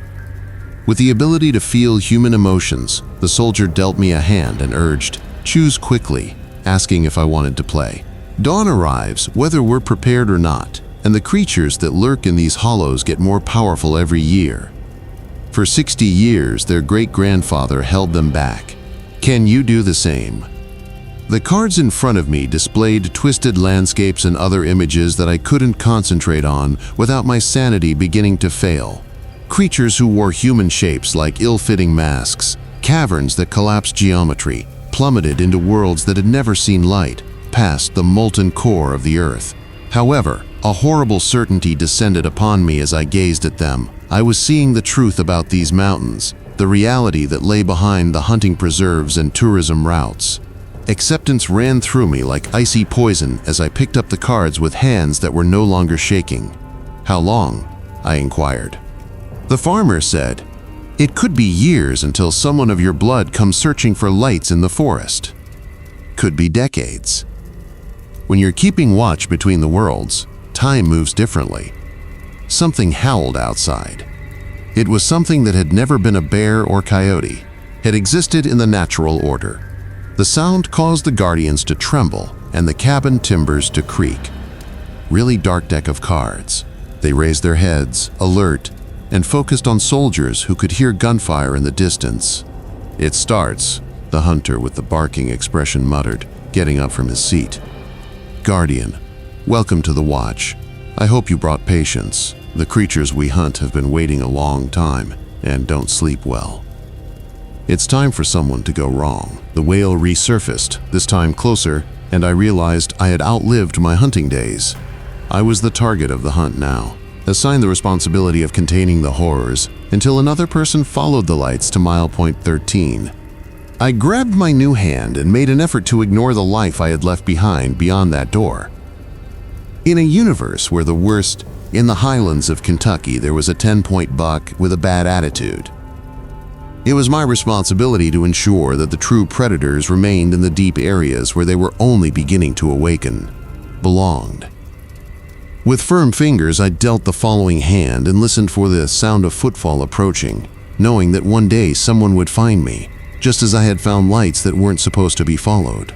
With the ability to feel human emotions, the soldier dealt me a hand and urged, "Choose quickly," asking if I wanted to play. Dawn arrives, whether we're prepared or not, and the creatures that lurk in these hollows get more powerful every year. For 60 years, their great-grandfather held them back. Can you do the same? The cards in front of me displayed twisted landscapes and other images that I couldn't concentrate on without my sanity beginning to fail. Creatures who wore human shapes like ill-fitting masks, caverns that collapsed geometry, plummeted into worlds that had never seen light, past the molten core of the earth. However, a horrible certainty descended upon me as I gazed at them. I was seeing the truth about these mountains, the reality that lay behind the hunting preserves and tourism routes. Acceptance ran through me like icy poison as I picked up the cards with hands that were no longer shaking. "How long?" I inquired. The farmer said, "It could be years until someone of your blood comes searching for lights in the forest. Could be decades. When you're keeping watch between the worlds, time moves differently." Something howled outside. It was something that had never been a bear or coyote. It existed in the natural order. The sound caused the guardians to tremble and the cabin timbers to creak. Really dark deck of cards. They raised their heads, alert, and focused on soldiers who could hear gunfire in the distance. "It starts," the hunter with the barking expression muttered, getting up from his seat. "Guardian, welcome to the watch. I hope you brought patience. The creatures we hunt have been waiting a long time and don't sleep well." It's time for someone to go wrong. The whale resurfaced, this time closer, and I realized I had outlived my hunting days. I was the target of the hunt now, assigned the responsibility of containing the horrors until another person followed the lights to mile point 13. I grabbed my new hand and made an effort to ignore the life I had left behind beyond that door. In a universe where the worst, in the highlands of Kentucky, there was a 10-point buck with a bad attitude. It was my responsibility to ensure that the true predators remained in the deep areas where they were only beginning to awaken, belonged. With firm fingers, I dealt the following hand and listened for the sound of footfall approaching, knowing that one day someone would find me, just as I had found lights that weren't supposed to be followed.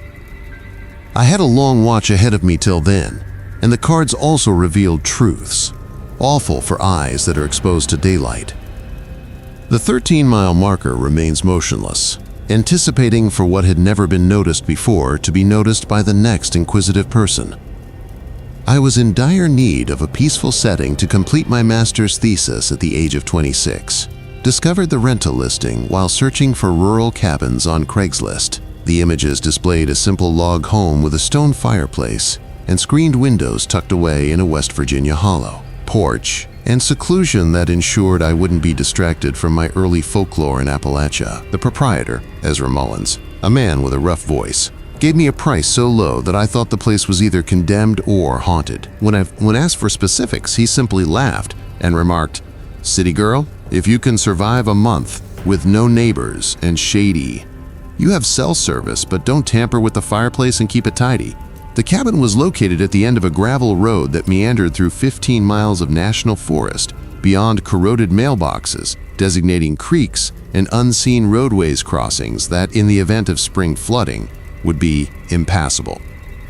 I had a long watch ahead of me till then, and the cards also revealed truths, awful for eyes that are exposed to daylight. The 13-mile marker remains motionless, anticipating for what had never been noticed before to be noticed by the next inquisitive person. I was in dire need of a peaceful setting to complete my master's thesis at the age of 26. Discovered the rental listing while searching for rural cabins on Craigslist. The images displayed a simple log home with a stone fireplace and screened windows tucked away in a West Virginia hollow, porch, and seclusion that ensured I wouldn't be distracted from my early folklore in Appalachia. The proprietor, Ezra Mullins, a man with a rough voice, gave me a price so low that I thought the place was either condemned or haunted. When asked for specifics, he simply laughed and remarked, "City girl, if you can survive a month with no neighbors and shady, you have cell service, but don't tamper with the fireplace and keep it tidy." The cabin was located at the end of a gravel road that meandered through 15 miles of national forest, beyond corroded mailboxes, designating creeks and unseen roadways crossings that, in the event of spring flooding, would be impassable.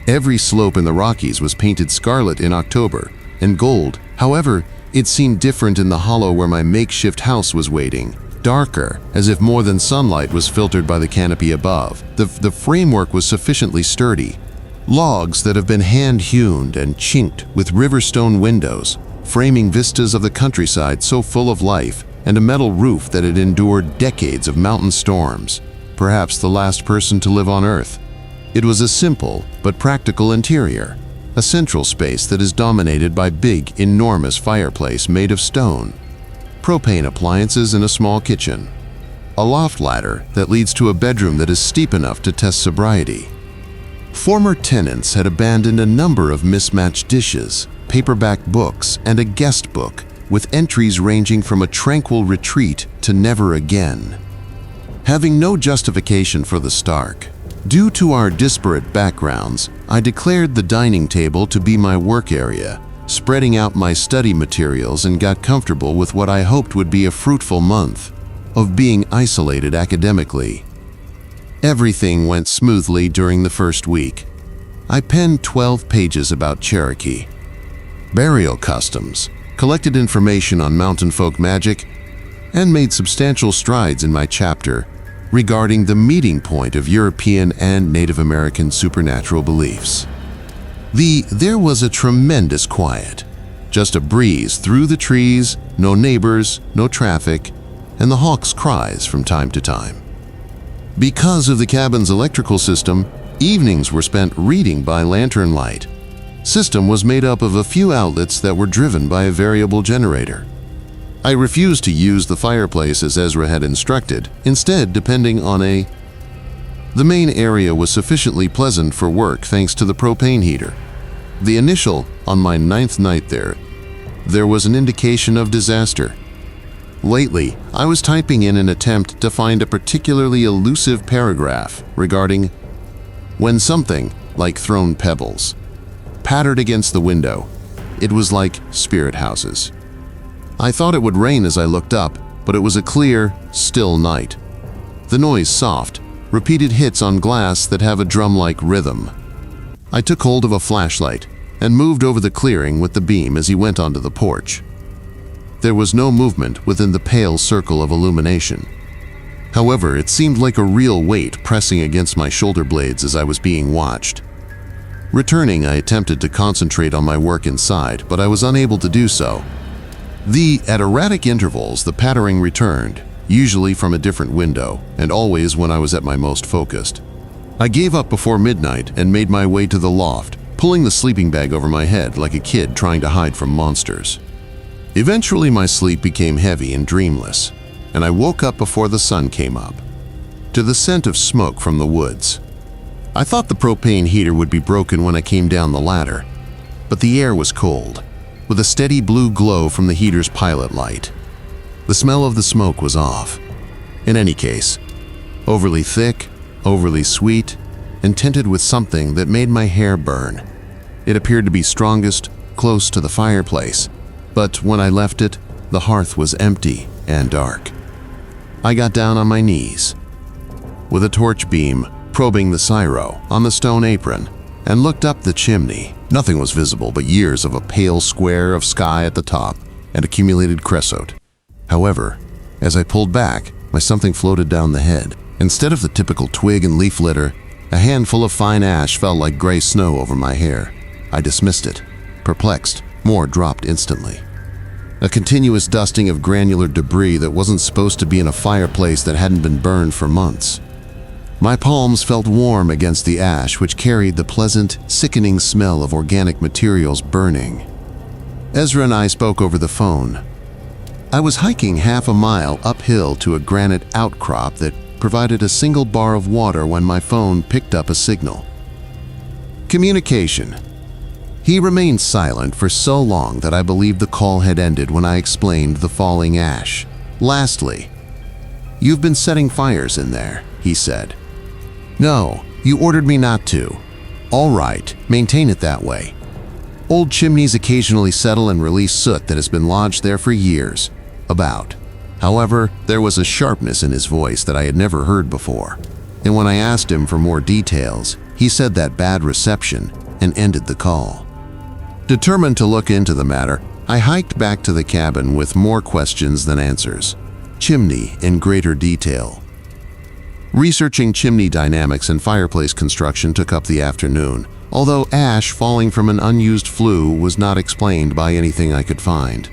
Every slope in the Rockies was painted scarlet in October, and gold. However, it seemed different in the hollow where my makeshift house was waiting. Darker, as if more than sunlight was filtered by the canopy above. The framework was sufficiently sturdy. Logs that have been hand-hewn and chinked with riverstone windows, framing vistas of the countryside so full of life, and a metal roof that had endured decades of mountain storms. Perhaps the last person to live on Earth. It was a simple but practical interior, a central space that is dominated by big, enormous fireplace made of stone, propane appliances in a small kitchen, a loft ladder that leads to a bedroom that is steep enough to test sobriety. Former tenants had abandoned a number of mismatched dishes, paperback books, and a guest book, with entries ranging from a tranquil retreat to never again. Having no justification for the stark, due to our disparate backgrounds, I declared the dining table to be my work area, spreading out my study materials, and got comfortable with what I hoped would be a fruitful month of being isolated academically. Everything went smoothly during the first week. I penned 12 pages about Cherokee, burial customs, collected information on mountain folk magic, and made substantial strides in my chapter regarding the meeting point of European and Native American supernatural beliefs. There was a tremendous quiet, just a breeze through the trees, no neighbors, no traffic, and the hawk's cries from time to time. Because of the cabin's electrical system, evenings were spent reading by lantern light. System was made up of a few outlets that were driven by a variable generator. I refused to use the fireplace as Ezra had instructed, instead depending on The main area was sufficiently pleasant for work thanks to the propane heater. On my 9th night there was an indication of disaster. Lately, I was typing in an attempt to find a particularly elusive paragraph regarding when something, like thrown pebbles, pattered against the window. It was like spirit houses. I thought it would rain as I looked up, but it was a clear, still night. The noise soft, repeated hits on glass that have a drum-like rhythm. I took hold of a flashlight and moved over the clearing with the beam as he went onto the porch. There was no movement within the pale circle of illumination. However, it seemed like a real weight pressing against my shoulder blades as I was being watched. Returning, I attempted to concentrate on my work inside, but I was unable to do so. At erratic intervals, the pattering returned, usually from a different window, and always when I was at my most focused. I gave up before midnight and made my way to the loft, pulling the sleeping bag over my head like a kid trying to hide from monsters. Eventually, my sleep became heavy and dreamless, and I woke up before the sun came up, to the scent of smoke from the woods. I thought the propane heater would be broken when I came down the ladder, but the air was cold, with a steady blue glow from the heater's pilot light. The smell of the smoke was off. In any case, overly thick, overly sweet, and tinted with something that made my hair burn. It appeared to be strongest close to the fireplace, but when I left it, the hearth was empty and dark. I got down on my knees, with a torch beam probing the syro on the stone apron, and looked up the chimney. Nothing was visible but years of a pale square of sky at the top and accumulated creosote. However, as I pulled back, my something floated down the head. Instead of the typical twig and leaf litter, a handful of fine ash fell like gray snow over my hair. I dismissed it. Perplexed, more dropped instantly. A continuous dusting of granular debris that wasn't supposed to be in a fireplace that hadn't been burned for months. My palms felt warm against the ash, which carried the pleasant, sickening smell of organic materials burning. Ezra and I spoke over the phone. I was hiking half a mile uphill to a granite outcrop that provided a single bar of water when my phone picked up a signal. Communication. He remained silent for so long that I believed the call had ended when I explained the falling ash. Lastly, "You've been setting fires in there," he said. "No, you ordered me not to." "All right, maintain it that way. Old chimneys occasionally settle and release soot that has been lodged there for years." However, there was a sharpness in his voice that I had never heard before, and when I asked him for more details, he said that bad reception and ended the call. Determined to look into the matter, I hiked back to the cabin with more questions than answers. Chimney in greater detail. Researching chimney dynamics and fireplace construction took up the afternoon, although ash falling from an unused flue was not explained by anything I could find.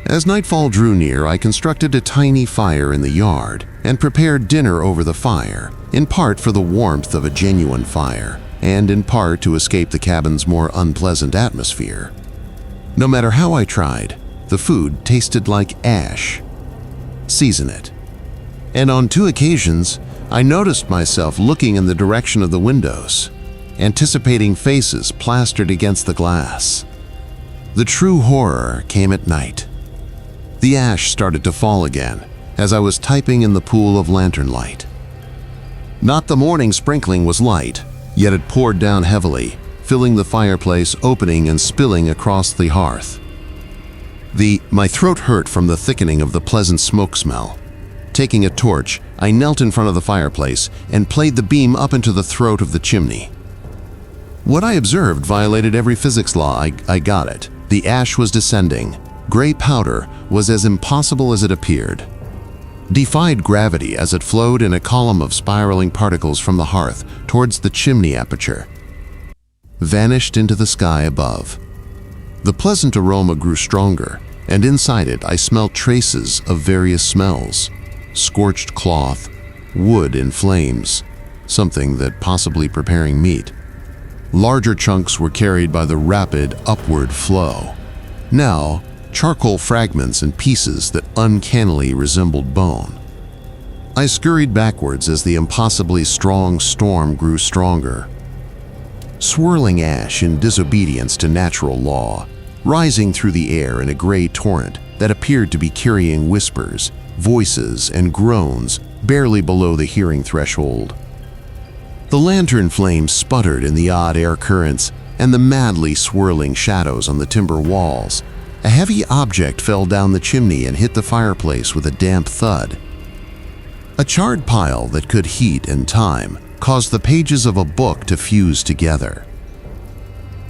As nightfall drew near, I constructed a tiny fire in the yard and prepared dinner over the fire, in part for the warmth of a genuine fire, and in part to escape the cabin's more unpleasant atmosphere. No matter how I tried, the food tasted like ash. Season it. And on 2 occasions, I noticed myself looking in the direction of the windows, anticipating faces plastered against the glass. The true horror came at night. The ash started to fall again as I was typing in the pool of lantern light. Not the morning sprinkling was light, yet it poured down heavily, filling the fireplace opening and spilling across the hearth. My throat hurt from the thickening of the pleasant smoke smell. Taking a torch, I knelt in front of the fireplace and played the beam up into the throat of the chimney. What I observed violated every physics law. I got it. The ash was descending. Gray powder was as impossible as it appeared. Defied gravity as it flowed in a column of spiraling particles from the hearth towards the chimney aperture. Vanished into the sky above. The pleasant aroma grew stronger, and inside it I smelled traces of various smells. Scorched cloth, wood in flames, something that possibly preparing meat. Larger chunks were carried by the rapid upward flow. Now, charcoal fragments and pieces that uncannily resembled bone. I scurried backwards as the impossibly strong storm grew stronger. Swirling ash in disobedience to natural law, rising through the air in a gray torrent that appeared to be carrying whispers, voices, and groans barely below the hearing threshold. The lantern flames sputtered in the odd air currents, and the madly swirling shadows on the timber walls A heavy object fell down the chimney and hit the fireplace with a damp thud. A charred pile that could heat and time caused the pages of a book to fuse together.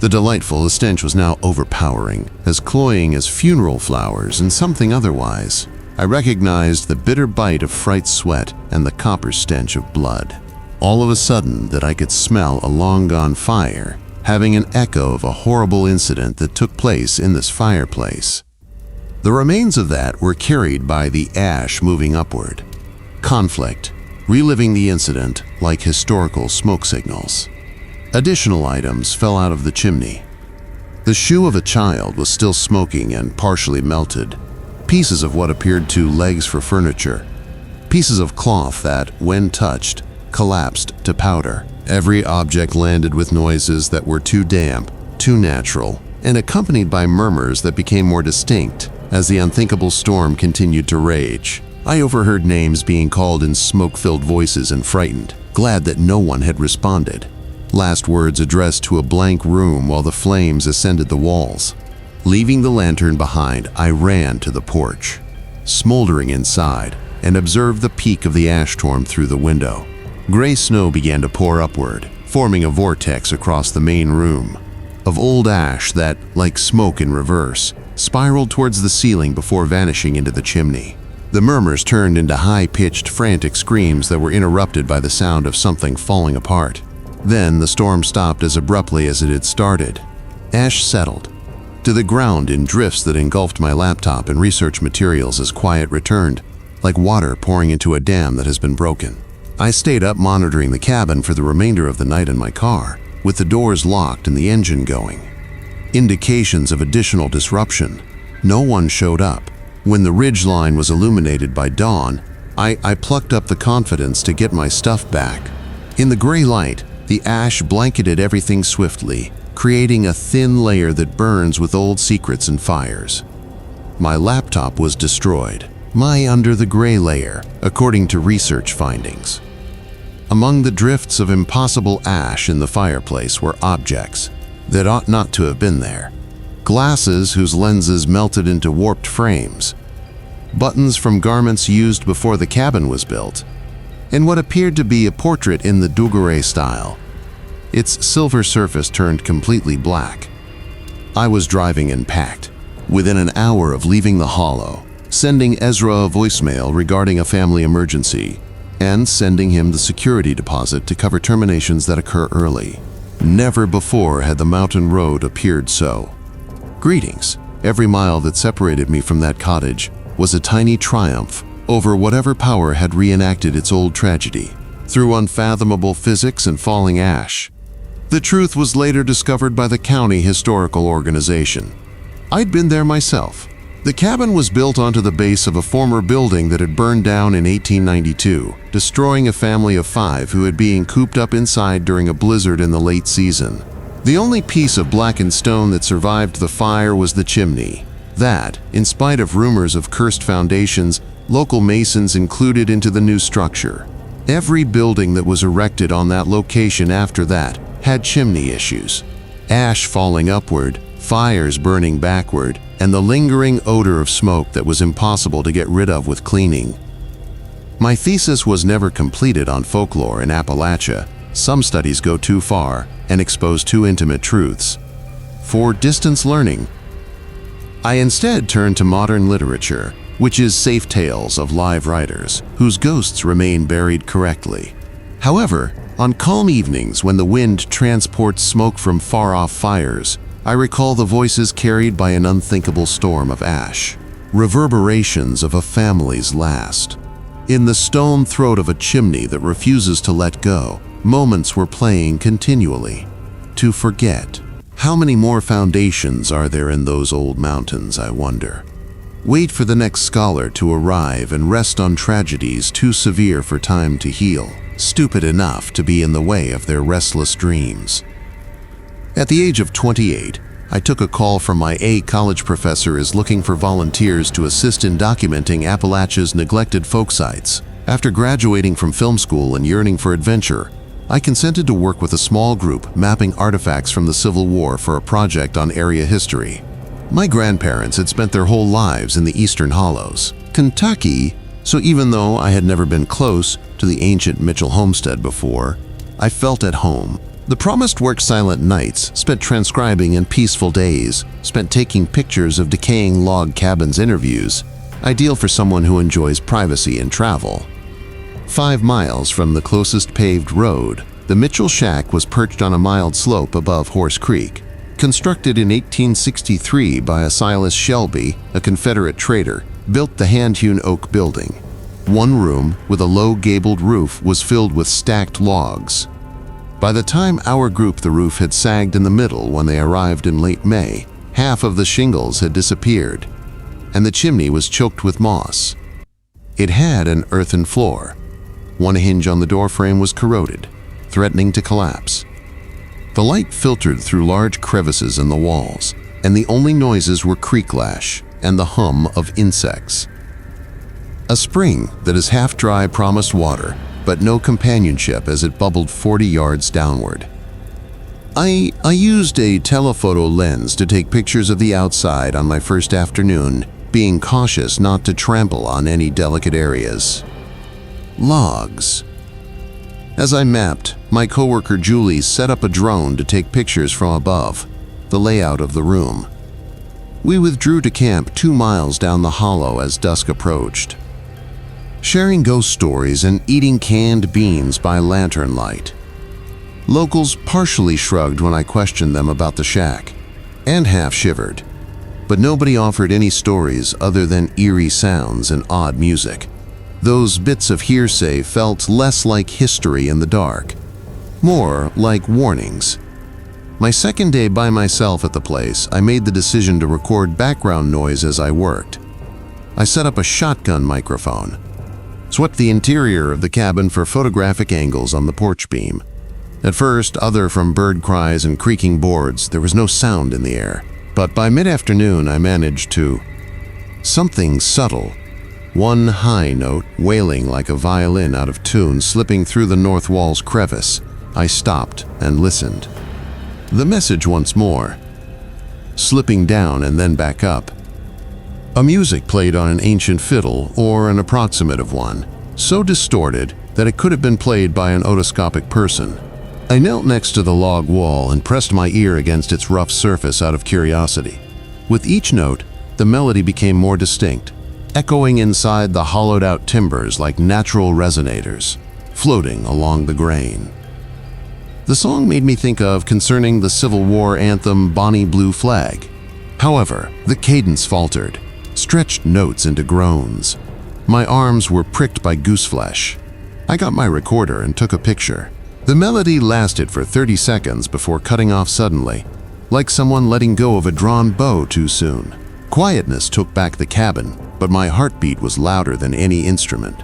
The delightful stench was now overpowering, as cloying as funeral flowers and something otherwise. I recognized the bitter bite of fright sweat and the copper stench of blood. All of a sudden that I could smell a long-gone fire, having an echo of a horrible incident that took place in this fireplace. The remains of that were carried by the ash moving upward. Conflict, reliving the incident like historical smoke signals. Additional items fell out of the chimney. The shoe of a child was still smoking and partially melted. Pieces of what appeared to legs for furniture. Pieces of cloth that, when touched, collapsed to powder. Every object landed with noises that were too damp, too natural, and accompanied by murmurs that became more distinct as the unthinkable storm continued to rage. I overheard names being called in smoke-filled voices and frightened, glad that no one had responded. Last words addressed to a blank room while the flames ascended the walls. Leaving the lantern behind, I ran to the porch, smoldering inside, and observed the peak of the ash storm through the window. Gray snow began to pour upward, forming a vortex across the main room, of old ash that, like smoke in reverse, spiraled towards the ceiling before vanishing into the chimney. The murmurs turned into high-pitched, frantic screams that were interrupted by the sound of something falling apart. Then the storm stopped as abruptly as it had started. Ash settled to the ground in drifts that engulfed my laptop and research materials as quiet returned, like water pouring into a dam that has been broken. I stayed up monitoring the cabin for the remainder of the night in my car, with the doors locked and the engine going. Indications of additional disruption. No one showed up. When the ridgeline was illuminated by dawn, I plucked up the confidence to get my stuff back. In the gray light, the ash blanketed everything swiftly, creating a thin layer that burns with old secrets and fires. My laptop was destroyed, under the gray layer, according to research findings. Among the drifts of impossible ash in the fireplace were objects that ought not to have been there. Glasses whose lenses melted into warped frames, buttons from garments used before the cabin was built, and what appeared to be a portrait in the Duguay style. Its silver surface turned completely black. I was driving and packed, within an hour of leaving the hollow, sending Ezra a voicemail regarding a family emergency, and sending him the security deposit to cover terminations that occur early. Never before had the mountain road appeared so. Greetings. Every mile that separated me from that cottage was a tiny triumph over whatever power had reenacted its old tragedy, through unfathomable physics and falling ash. The truth was later discovered by the county historical organization. I'd been there myself. The cabin was built onto the base of a former building that had burned down in 1892, destroying a family of 5 who had been cooped up inside during a blizzard in the late season. The only piece of blackened stone that survived the fire was the chimney. That, in spite of rumors of cursed foundations, local masons included into the new structure. Every building that was erected on that location after that had chimney issues. Ash falling upward, fires burning backward, and the lingering odor of smoke that was impossible to get rid of with cleaning. My thesis was never completed on folklore in Appalachia. Some studies go too far and expose too intimate truths. For distance learning, I instead turned to modern literature, which is safe tales of live writers whose ghosts remain buried correctly. However, on calm evenings when the wind transports smoke from far-off fires, I recall the voices carried by an unthinkable storm of ash, reverberations of a family's last. In the stone throat of a chimney that refuses to let go, moments were playing continually. To forget. How many more foundations are there in those old mountains, I wonder? Wait for the next scholar to arrive and rest on tragedies too severe for time to heal, stupid enough to be in the way of their restless dreams. At the age of 28, I took a call from my college professor is looking for volunteers to assist in documenting Appalachia's neglected folk sites. After graduating from film school and yearning for adventure, I consented to work with a small group mapping artifacts from the Civil War for a project on area history. My grandparents had spent their whole lives in the Eastern Hollows, Kentucky, so even though I had never been close to the ancient Mitchell homestead before, I felt at home. The promised work silent nights, spent transcribing in peaceful days, spent taking pictures of decaying log cabins interviews, ideal for someone who enjoys privacy and travel. 5 miles from the closest paved road, the Mitchell Shack was perched on a mild slope above Horse Creek. Constructed in 1863 by Silas Shelby, a Confederate trader, built the hand-hewn oak building. One room with a low gabled roof was filled with stacked logs. By the time our group, the roof had sagged in the middle when they arrived in late May. Half of the shingles had disappeared, and the chimney was choked with moss. It had an earthen floor. One hinge on the doorframe was corroded, threatening to collapse. The light filtered through large crevices in the walls, and the only noises were creaklash and the hum of insects. A spring that is half dry promised water, but no companionship as it bubbled 40 yards downward. I used a telephoto lens to take pictures of the outside on my first afternoon, being cautious not to trample on any delicate areas. Logs. As I mapped, my coworker Julie set up a drone to take pictures from above, the layout of the room. We withdrew to camp 2 miles down the hollow as dusk approached, sharing ghost stories and eating canned beans by lantern light. Locals partially shrugged when I questioned them about the shack, and half shivered, but nobody offered any stories other than eerie sounds and odd music. Those bits of hearsay felt less like history in the dark, more like warnings. My second day by myself at the place, I made the decision to record background noise as I worked. I set up a shotgun microphone, swept the interior of the cabin for photographic angles on the porch beam. At first, other from bird cries and creaking boards, there was no sound in the air. But by mid-afternoon, I managed to. Something subtle. One high note, wailing like a violin out of tune, slipping through the north wall's crevice. I stopped and listened. The message once more, slipping down and then back up. A music played on an ancient fiddle or an approximate one, so distorted that it could have been played by an otoscopic person. I knelt next to the log wall and pressed my ear against its rough surface out of curiosity. With each note, the melody became more distinct, echoing inside the hollowed-out timbers like natural resonators, floating along the grain. The song made me think of concerning the Civil War anthem Bonnie Blue Flag. However, the cadence faltered, stretched notes into groans. My arms were pricked by gooseflesh. I got my recorder and took a picture. The melody lasted for 30 seconds before cutting off suddenly, like someone letting go of a drawn bow too soon. Quietness took back the cabin, but my heartbeat was louder than any instrument.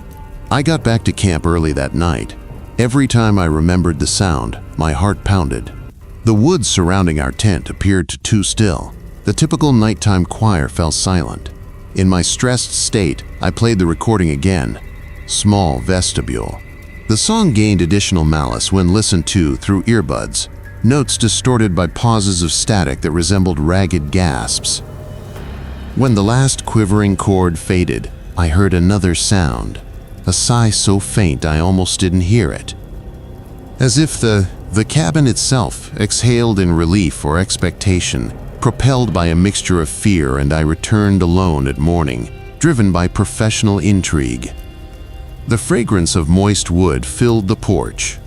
I got back to camp early that night. Every time I remembered the sound, my heart pounded. The woods surrounding our tent appeared too still. The typical nighttime choir fell silent. In my stressed state, I played the recording again. Small vestibule. The song gained additional malice when listened to through earbuds, notes distorted by pauses of static that resembled ragged gasps. When the last quivering chord faded, I heard another sound, a sigh so faint I almost didn't hear it. As if the cabin itself exhaled in relief or expectation, propelled by a mixture of fear, and I returned alone at morning, driven by professional intrigue. The fragrance of moist wood filled the porch,